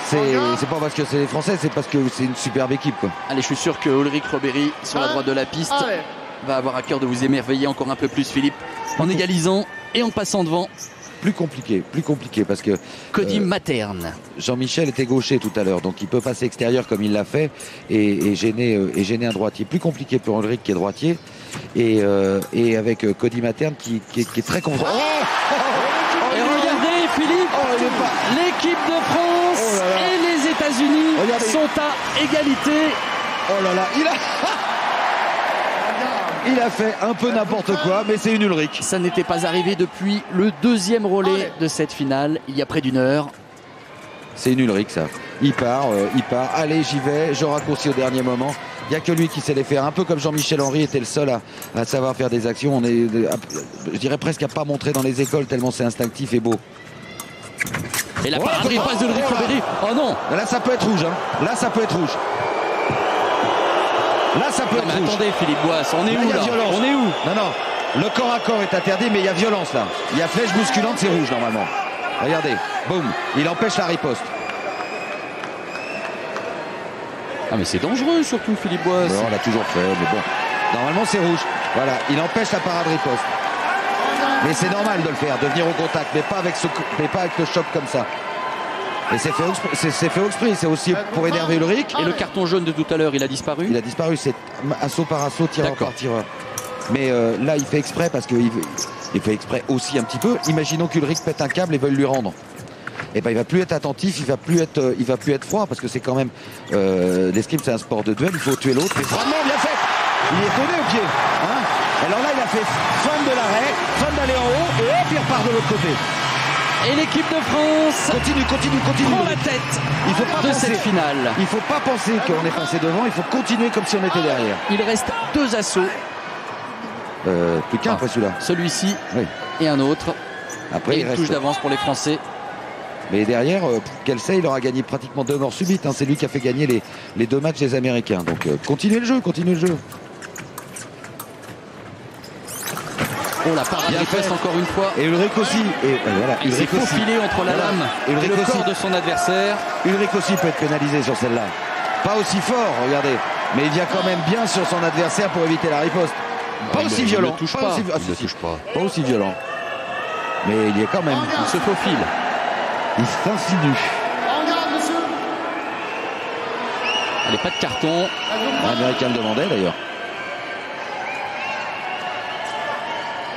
C'est pas parce que c'est les Français, c'est parce que c'est une superbe équipe, quoi. Allez, je suis sûr que Ulrich Robéry, sur la droite de la piste, Allez. va avoir à cœur de vous émerveiller encore un peu plus, Philippe, en égalisant et en passant devant. Plus compliqué parce que Cody Materne. Jean-Michel était gaucher tout à l'heure, donc il peut passer extérieur comme il l'a fait et gêner un droitier. Plus compliqué pour Ulrich qui est droitier et avec Cody Materne qui est très content. Et regardez, Philippe, l'équipe de France et les États-Unis sont à égalité. Oh là là, il a fait un peu n'importe quoi, mais c'est une Ulrich. Ça n'était pas arrivé depuis le deuxième relais de cette finale, il y a près d'une heure. C'est une Ulrich, ça. Il part. Allez, j'y vais. Je raccourcis au dernier moment. Il n'y a que lui qui sait les faire. Un peu comme Jean-Michel Henry était le seul à savoir faire des actions. On est, je dirais presque à pas montrer dans les écoles tellement c'est instinctif et beau. Et la parade riposte de Ulrich Robéry. Oh non! Là, ça peut être rouge. Hein. Là, ça peut être rouge. Là, ça peut Non, être mais rouge. attendez, Philippe Boisse, on est Là, où il y a là? violence. On est où? Non. Le corps à corps est interdit, mais il y a violence là. Il y a flèche bousculante, c'est rouge normalement. Regardez, boum, il empêche la riposte. Ah mais c'est dangereux surtout, Philippe Boisse. Bon, on l'a toujours fait, mais bon. Normalement, c'est rouge. Voilà, il empêche la parade riposte. Mais c'est normal de le faire, de venir au contact, mais pas avec le choc comme ça. Et c'est fait exprès, c'est aussi pour énerver Ulrich. Et le carton jaune de tout à l'heure, il a disparu? Il a disparu, c'est assaut par assaut, tireur par tireur. Mais là, il fait exprès parce qu'il fait exprès aussi un petit peu. Imaginons qu'Ulrich pète un câble et veuille lui rendre. Et ben il va plus être attentif, il va plus être froid parce que c'est quand même l'escrime, c'est un sport de duel, il faut tuer l'autre. Et vraiment bien fait. Il est donné au pied. Hein. Alors là, il a fait fin de l'arrêt, fin d'aller en haut et hop, il repart de l'autre côté. Et l'équipe de France continue. prend la tête il faut pas de penser. cette finale. Il faut pas penser qu'on est passé devant, il faut continuer comme si on était derrière. Il reste 2 assauts. Plus qu'un après celui-là. Celui-ci Oui. et un autre. Après, Et il une reste. touche d'avance pour les Français. Mais derrière, Kelsey, il aura gagné pratiquement 2 morts subites. Hein. C'est lui qui a fait gagner les 2 matchs des Américains. Donc continuez le jeu. Oh, la parade Bien riposte fait. encore une fois. Et Ulrich aussi. Et voilà, Il s'est Ulrich aussi. faufilé entre la Voilà. lame et Ulrich le aussi. corps de son adversaire. Ulrich aussi peut être pénalisé sur celle-là. Pas aussi fort, regardez. Mais il vient quand même bien sur son adversaire pour éviter la riposte. Pas il aussi ne violent. touche pas. Aussi... Ah, Il ne touche pas. Pas aussi violent. Mais il y est quand même. Il se faufile. Il s'insinue. En garde, monsieur. Allez, pas de carton. L'Américain le demandait d'ailleurs.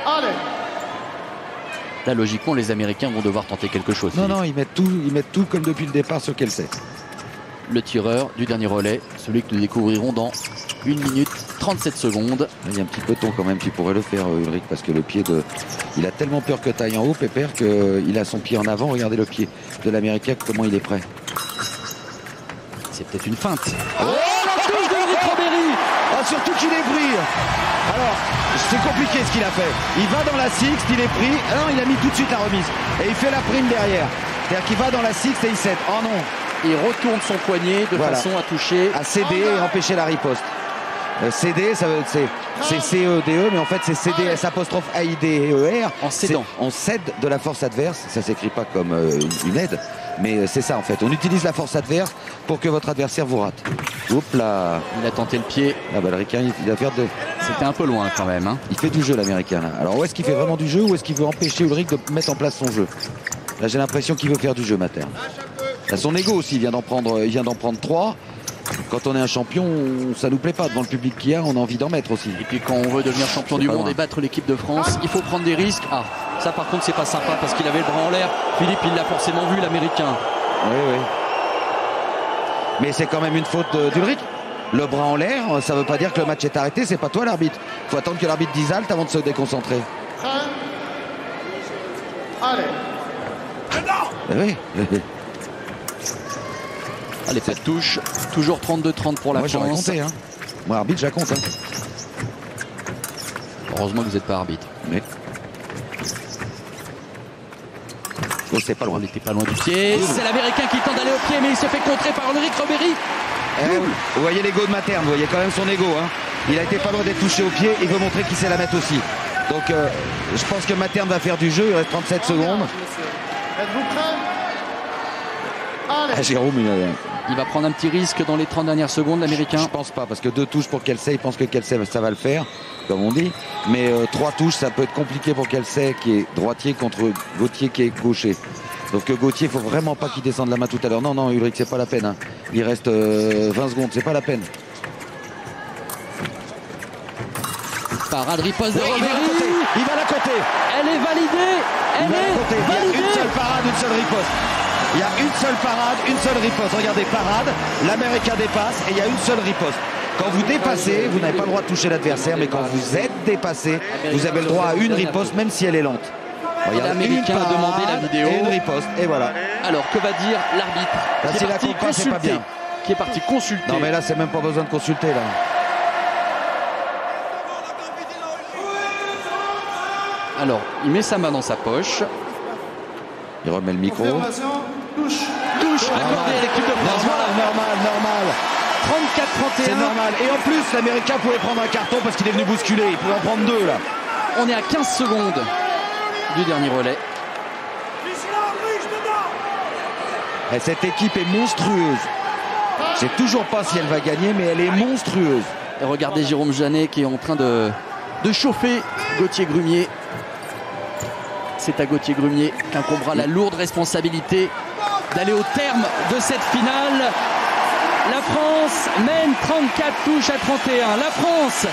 Allez. Là, logiquement, les Américains vont devoir tenter quelque chose. Non, ils mettent tout comme depuis le départ sur Kelsey. Le tireur du dernier relais, celui que nous découvrirons dans 1 minute 37 secondes. Il y a un petit peloton quand même qui pourrait le faire, Ulrich, parce que le pied de... Il a tellement peur que tu ailles en haut, Pépère, qu'il a son pied en avant. Regardez le pied de l'Américain, comment il est prêt. C'est peut-être une feinte. Oh, la touche de Ulrich Robéry. Ah, surtout qu'il est pris. Alors, c'est compliqué ce qu'il a fait. Il va dans la sixte, il est pris. Ah non, il a mis tout de suite la remise. Et il fait la prime derrière. C'est-à-dire qu'il va dans la sixte et il cède. Oh non. Il retourne son poignet de Voilà. façon à toucher. À céder et empêcher la riposte. Céder, c'est C-E-D-E, mais en fait c'est C-D-S apostrophe A-I-D-E-R. En cédant. On cède de la force adverse, ça s'écrit pas comme une aide, mais c'est ça en fait. On utilise la force adverse pour que votre adversaire vous rate. Hop là. Il a tenté le pied. Ah bah le Ricain, il va faire de... C'était un peu loin quand même. Hein. Il fait du jeu l'Américain là. Alors où est-ce qu'il fait vraiment du jeu ou est-ce qu'il veut empêcher Ulrich de mettre en place son jeu? Là j'ai l'impression qu'il veut faire du jeu, Materne. Là, son ego aussi, il vient d'en prendre 3. Quand on est un champion, ça nous plaît pas devant le public qu'il y a, on a envie d'en mettre aussi. Et puis quand on veut devenir champion du pas monde loin. et battre l'équipe de France, il faut prendre des risques. Ah, ça par contre c'est pas sympa parce qu'il avait le bras en l'air. Philippe, il l'a forcément vu, l'Américain. Oui. Mais c'est quand même une faute d'Ulrich. Le bras en l'air, ça veut pas dire que le match est arrêté, c'est pas toi l'arbitre. Faut attendre que l'arbitre dise halte avant de se déconcentrer. Allez. Oui. Allez, pas de touche. Toujours 32-30 pour la Moi j'aurais France. compté. Hein. Moi arbitre, je compte. Hein. Heureusement que vous n'êtes pas arbitre. Mais... Oh, c'est pas loin. On n'était pas loin du pied. C'est l'Américain qui tente d'aller au pied, mais il se fait contrer par Ulrich Robéry. Vous voyez l'ego de Materne, vous voyez quand même son ego. Hein. Il a été pas loin d'être touché au pied, il veut montrer qu'il sait la mettre aussi. Donc je pense que Materne va faire du jeu, il reste 37 secondes. Êtes-vous prêts? Ah, Jérôme, Il va prendre un petit risque dans les 30 dernières secondes, l'Américain. je pense pas, parce que 2 touches pour Kelsey, il pense que Kelsey, ça va le faire, comme on dit. Mais 3 touches, ça peut être compliqué pour Kelsey, qui est droitier, contre Gauthier, qui est gaucher. Sauf que Gauthier, il faut vraiment pas qu'il descende la main tout à l'heure. Non, non, Ulrich, c'est pas la peine. Hein. Il reste 20 secondes, c'est pas la peine. Parade, riposte de Oui, Robéry. il va la compter. Elle est validée. Elle est Il y a validée. une seule parade, une seule riposte. Il y a une seule parade, une seule riposte. Regardez, parade, l'Américain dépasse et il y a une seule riposte. Quand vous dépassez, vous n'avez pas le droit de toucher l'adversaire, mais quand vous êtes dépassé, vous avez le droit à une riposte, même si elle est lente. L'Américain a demandé la vidéo. Et une riposte, et voilà. Alors, que va dire l'arbitre Là, qui est c'est la parti compas, c'est pas consulter, bien. qui est parti consulter. Non, mais là, c'est même pas besoin de consulter, là. Alors, il met sa main dans sa poche. Il remet le micro. Confirmation, touche. Touche accordée à l'équipe de France. Voilà. Normal. 34-31. C'est normal. Et en plus, l'Américain pouvait prendre un carton parce qu'il est venu bousculer. Il pouvait en prendre 2, là. On est à 15 secondes du dernier relais. Et cette équipe est monstrueuse. Je sais toujours pas si elle va gagner, mais elle est monstrueuse. Et regardez Jérôme Janet qui est en train de chauffer Gauthier Grumier. C'est à Gauthier Grumier qu'incombera la lourde responsabilité d'aller au terme de cette finale. La France mène 34 touches à 31. La France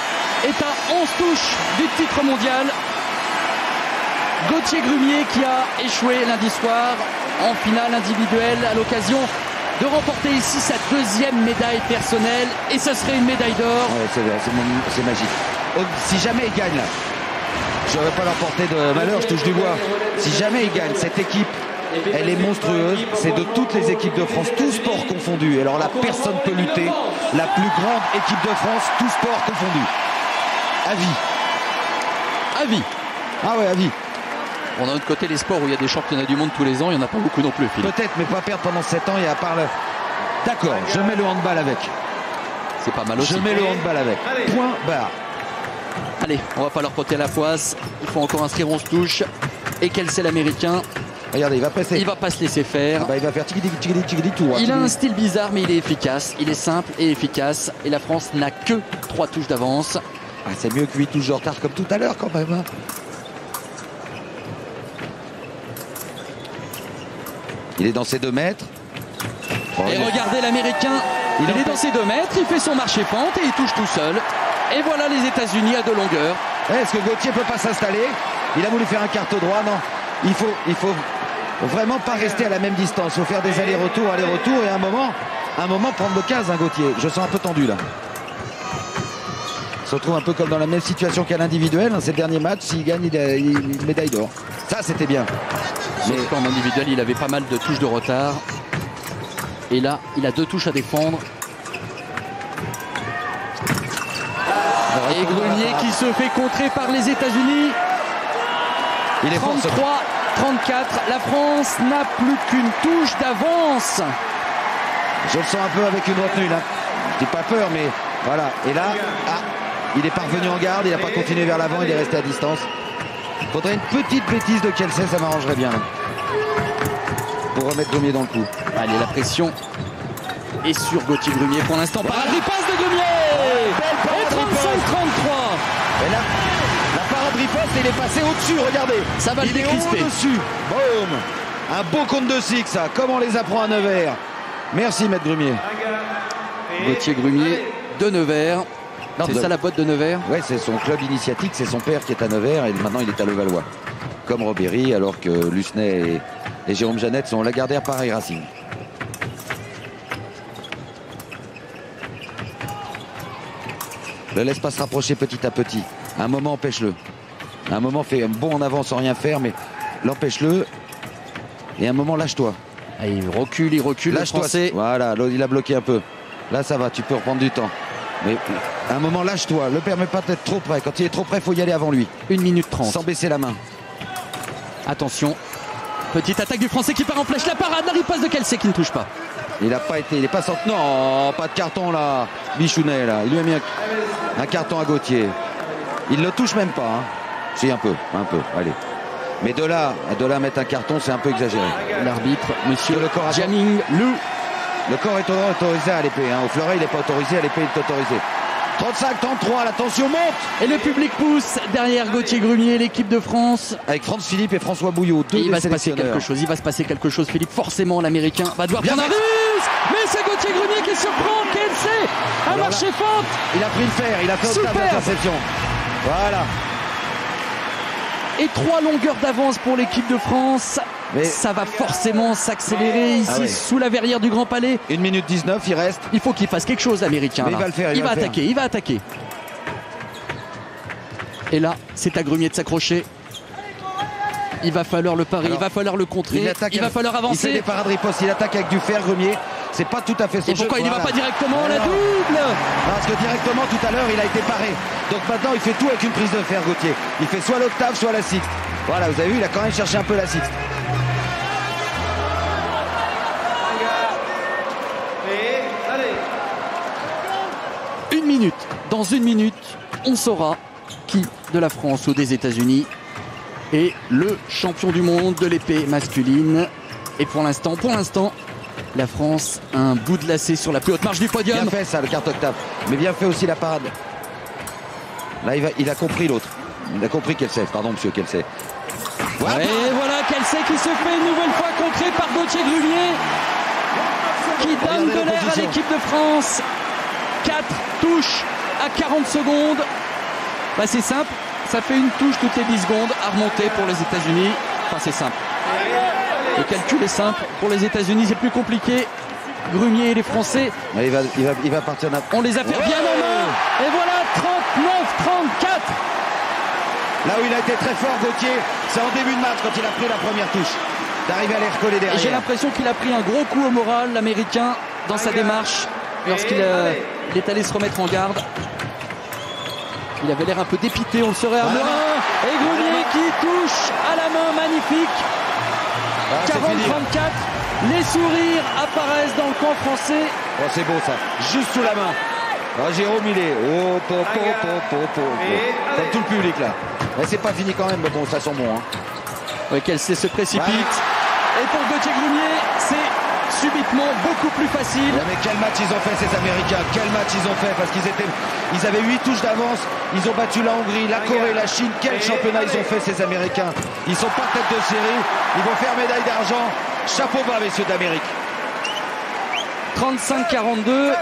est à 11 touches du titre mondial. Gauthier Grumier qui a échoué lundi soir en finale individuelle à l'occasion de remporter ici sa 2e médaille personnelle, et ce serait une médaille d'or. Ouais, c'est magique. Si jamais il gagne là, je ne vais pas leur porter de malheur, je touche du bois. Si jamais il gagne, cette équipe, elle est monstrueuse. C'est de toutes les équipes de France, tous sports confondus. Et alors là, personne ne peut lutter. La plus grande équipe de France, tous sports confondus. À vie. À vie. Ah ouais, à vie. On a de l'autre côté les sports où il y a des championnats du monde tous les ans, il n'y en a pas beaucoup non plus, Philippe. Peut-être, mais pas perdre pendant 7 ans et à part le... D'accord, je mets le handball avec. C'est pas mal aussi. Je mets le handball avec. Point barre. Allez, on va pas leur porter la poisse. Il faut encore inscrire 11 touches. Et Kelsey l'Américain, Regardez, il va presser. il va pas se laisser faire. Ah bah, il va faire tigidi tout. Il a un style bizarre, mais il est efficace. Il est simple et efficace. Et la France n'a que 3 touches d'avance. Ah, c'est mieux que 8 touches de retard comme tout à l'heure quand même. Il est dans ses 2 mètres. Et regardez l'Américain, il est dans ses 2 mètres, il fait son marché-pente et il touche tout seul. Et voilà les États-Unis à 2 longueurs. Est-ce que Gauthier peut pas s'installer? Il a voulu faire un quarte droit, non. Il faut vraiment pas rester à la même distance. Il faut faire des allers-retours, et à un moment prendre le 15, hein, Gauthier. Je sens un peu tendu là. Il se retrouve un peu comme dans la même situation qu'à l'individuel. Hein, c'est le dernier match, s'il gagne, il a une médaille d'or. Ça, c'était bien. Mais en individuel, il avait pas mal de touches de retard. Et là, il a 2 touches à défendre. Et Grenier qui se fait contrer par les États-Unis. Il est 33, 34. La France n'a plus qu'une touche d'avance. Je le sens un peu avec une retenue là. J'ai pas peur, mais voilà. Et là, il est parvenu en garde. Il n'a pas continué vers l'avant. Il est resté à distance. Faudrait une petite bêtise de Kelsey, ça m'arrangerait bien. Là. Pour remettre Grumier dans le coup. Allez, la pression est sur Gauthier Grumier pour l'instant. Parade riposte de Grumier. Et 35-33. Et là, la parade riposte, il est passé au-dessus, regardez. Ça va le décrisper. Il est au-dessus. Boum. Un beau compte de six, ça. Comme on les apprend à Nevers. Merci, maître Grumier. Gauthier Grumier de Nevers. C'est ça la boîte de Nevers? Ouais, c'est son club initiatique, c'est son père qui est à Nevers et maintenant il est à Levallois. Comme Robéry, alors que Lucenay et Jérôme Jeannette sont Lagardère pareil Racing. Le laisse pas se rapprocher petit à petit. À un moment, empêche-le. À un moment, fait un bond en avant sans rien faire, mais l'empêche-le. Et à un moment, lâche-toi. Il recule, Lâche-toi. Voilà, il a bloqué un peu. Là, ça va, tu peux reprendre du temps. Mais à un moment, lâche-toi. Ne le permets pas d'être trop près. Quand il est trop près, il faut y aller avant lui. 1 minute 30. Sans baisser la main. Attention. Petite attaque du Français qui part en flèche. La parade, la riposte de Kelsey qui ne touche pas. Il n'a pas été, il n'est pas sorti. Non, pas de carton là. Bichounet là. Il lui a mis un carton à Gauthier. Il ne le touche même pas. Hein. Si, un peu. Allez. Mais de là à mettre un carton, c'est un peu exagéré. L'arbitre, monsieur Le corps Jiaming Liu. Le corps est autorisé à l'épée. Hein. Au fleuret, il n'est pas autorisé, à l'épée, il est autorisé. 35, 33, la tension monte. Et le public pousse derrière Gauthier Grumier, l'équipe de France. Avec Franz Philippe et François Bouillot, deux il des va se passer sélectionneurs. quelque chose, il va se passer quelque chose, Philippe. Forcément, l'Américain va devoir Bien prendre un fait. risque. Mais c'est Gauthier Grumier qui surprend. Kelsey a Alors marché là, fente. Il a pris le fer, il a fait au-delà de Super. l'interception. Voilà. Et 3 longueurs d'avance pour l'équipe de France. Mais- Ça va forcément s'accélérer ici Ah oui. sous la verrière du Grand Palais. 1 minute 19, il reste. Il faut qu'il fasse quelque chose, l'Américain. Mais il là. va le faire, Il il va va le faire. attaquer, il va attaquer. Et là, c'est à Grumier de s'accrocher. Il va falloir le parer, Alors, il va falloir le contrer, il va falloir Il fait avancer. des parades ripostes, il attaque avec du fer, Grumier. C'est pas tout à fait son Et pourquoi jeu. il n'y va Voilà. pas directement Mais la non. double? Parce que directement tout à l'heure il a été paré. Donc maintenant il fait tout avec une prise de fer, Gauthier. Il fait soit l'octave, soit la sixte. Voilà, vous avez vu, il a quand même cherché un peu la sixte. Et allez. 1 minute. Dans 1 minute, on saura qui de la France ou des États-Unis est le champion du monde de l'épée masculine. Et pour l'instant, la France a un bout de lacet sur la plus haute marche du podium. Bien fait ça, le quart octave. Mais bien fait aussi la parade. Là il a compris l'autre. Il a compris Kelsey. Pardon monsieur Kelsey. Voilà. Et voilà Kelsey qui se fait une nouvelle fois contrer par Gauthier Grumier, qui donne Regardez de l'air à l'opposition. l'équipe de France. 4 touches à 40 secondes. Bah, c'est simple, ça fait une touche toutes les 10 secondes à remonter pour les États-Unis. Enfin, c'est simple. Le calcul est simple. Pour les États-Unis, c'est plus compliqué. Grumier et les Français, Ouais, il va partir d'un. on les a fait bien en main. Et voilà, 39-34. Là où il a été très fort, Gauthier, c'est en début de match quand il a pris la première touche. D'arriver à les recoller Et j'ai derrière. l'impression qu'il a pris un gros coup au moral, l'Américain, dans sa démarche, lorsqu'il il est allé se remettre en garde. Il avait l'air un peu dépité, on le saurait à Voilà. moins. Et Grumier qui touche à la main, magnifique. Ah, c'est fini. 40-34. Les sourires apparaissent dans le camp français. Oh, c'est beau ça. Juste sous la main. Ah, Jérôme, il est. Oh, comme tout le public là. Mais c'est pas fini quand même, mais bon, ça sent bon. Hein. Ouais, Kelsey se précipite. Ouais. Et pour Gauthier Grumier, c'est subitement beaucoup plus facile. Ouais, mais quel match ils ont fait ces Américains. Quel match ils ont fait parce ils avaient 8 touches d'avance. Ils ont battu la Hongrie, la Corée, la Chine. Quel championnat ils ont fait ces Américains. Ils sont pas tête de série. Ils vont faire médaille d'argent. Chapeau bas, messieurs d'Amérique. 35-42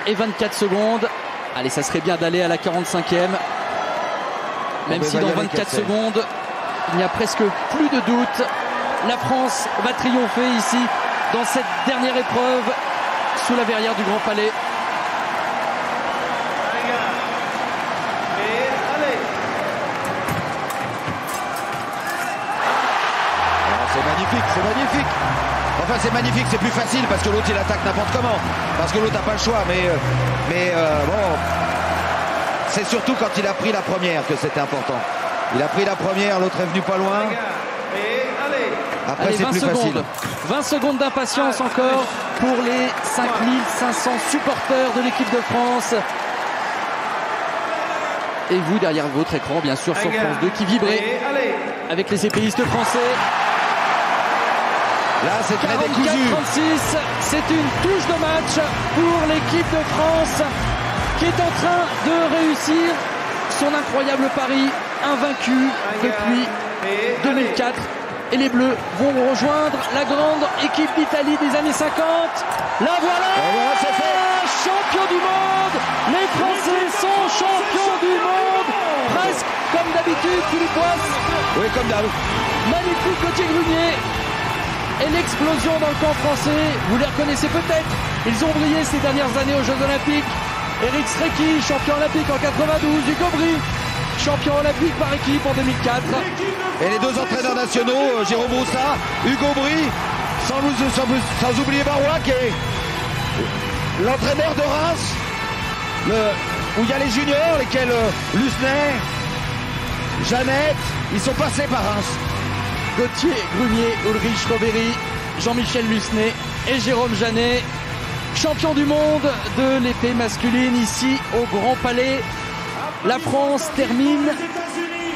et 24 secondes. Allez, ça serait bien d'aller à la 45e. Même ben, si va y dans aller, 24 Kelsey. secondes, il n'y a presque plus de doute. La France va triompher ici dans cette dernière épreuve sous la verrière du Grand Palais. Et allez. Ah, c'est magnifique, c'est magnifique. Enfin, c'est magnifique, c'est plus facile parce que l'autre il attaque n'importe comment. Parce que l'autre n'a pas le choix. Mais bon, c'est surtout quand il a pris la première que c'était important. Il a pris la première, l'autre est venu pas loin. Et allez. Après, Allez, c'est 20 plus secondes. facile. 20 secondes d'impatience encore pour les 5500 supporters de l'équipe de France. Et vous, derrière votre écran, bien sûr, sur France 2, qui vibrez Et allez. avec les épéistes français. Là, c'est très décousu. 44-36, c'est une touche de match pour l'équipe de France qui est en train de réussir son incroyable pari, invaincu depuis 2004. Et les Bleus vont rejoindre la grande équipe d'Italie des années 50. La voilà, Et voilà, c'est fait. champion du monde. Les Français sont champions du monde. Presque comme d'habitude, Philippe Boisse. Oui, comme d'hab. Magnifique Gauthier Grumier. Et l'explosion dans le camp français, vous les reconnaissez peut-être. Ils ont brillé ces dernières années aux Jeux Olympiques. Eric Strecki, champion olympique en 92. Hugo Bry, champion olympique par équipe en 2004. Et les deux entraîneurs nationaux, Jérôme Broussard, Hugo Bry, sans oublier Barois qui est l'entraîneur de Reims, où il y a les juniors, lesquels Lusnet, Jeannette, ils sont passés par Reims. Gauthier Grumier, Ulrich Robéry, Jean-Michel Lusnet et Jérôme Jeannet, champion du monde de l'épée masculine ici au Grand Palais. La France termine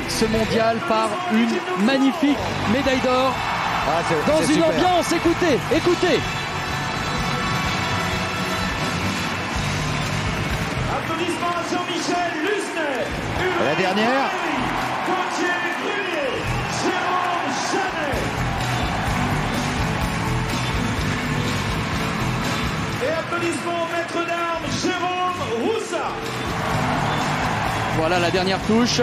ce mondial par une magnifique médaille d'or dans une super ambiance. Écoutez, écoutez. Applaudissements à Jean-Michel Lusner. La dernière. Gauthier Grunier, Jérôme Chanet. Et applaudissements au maître d'armes Jérôme Roussat. Voilà la dernière touche.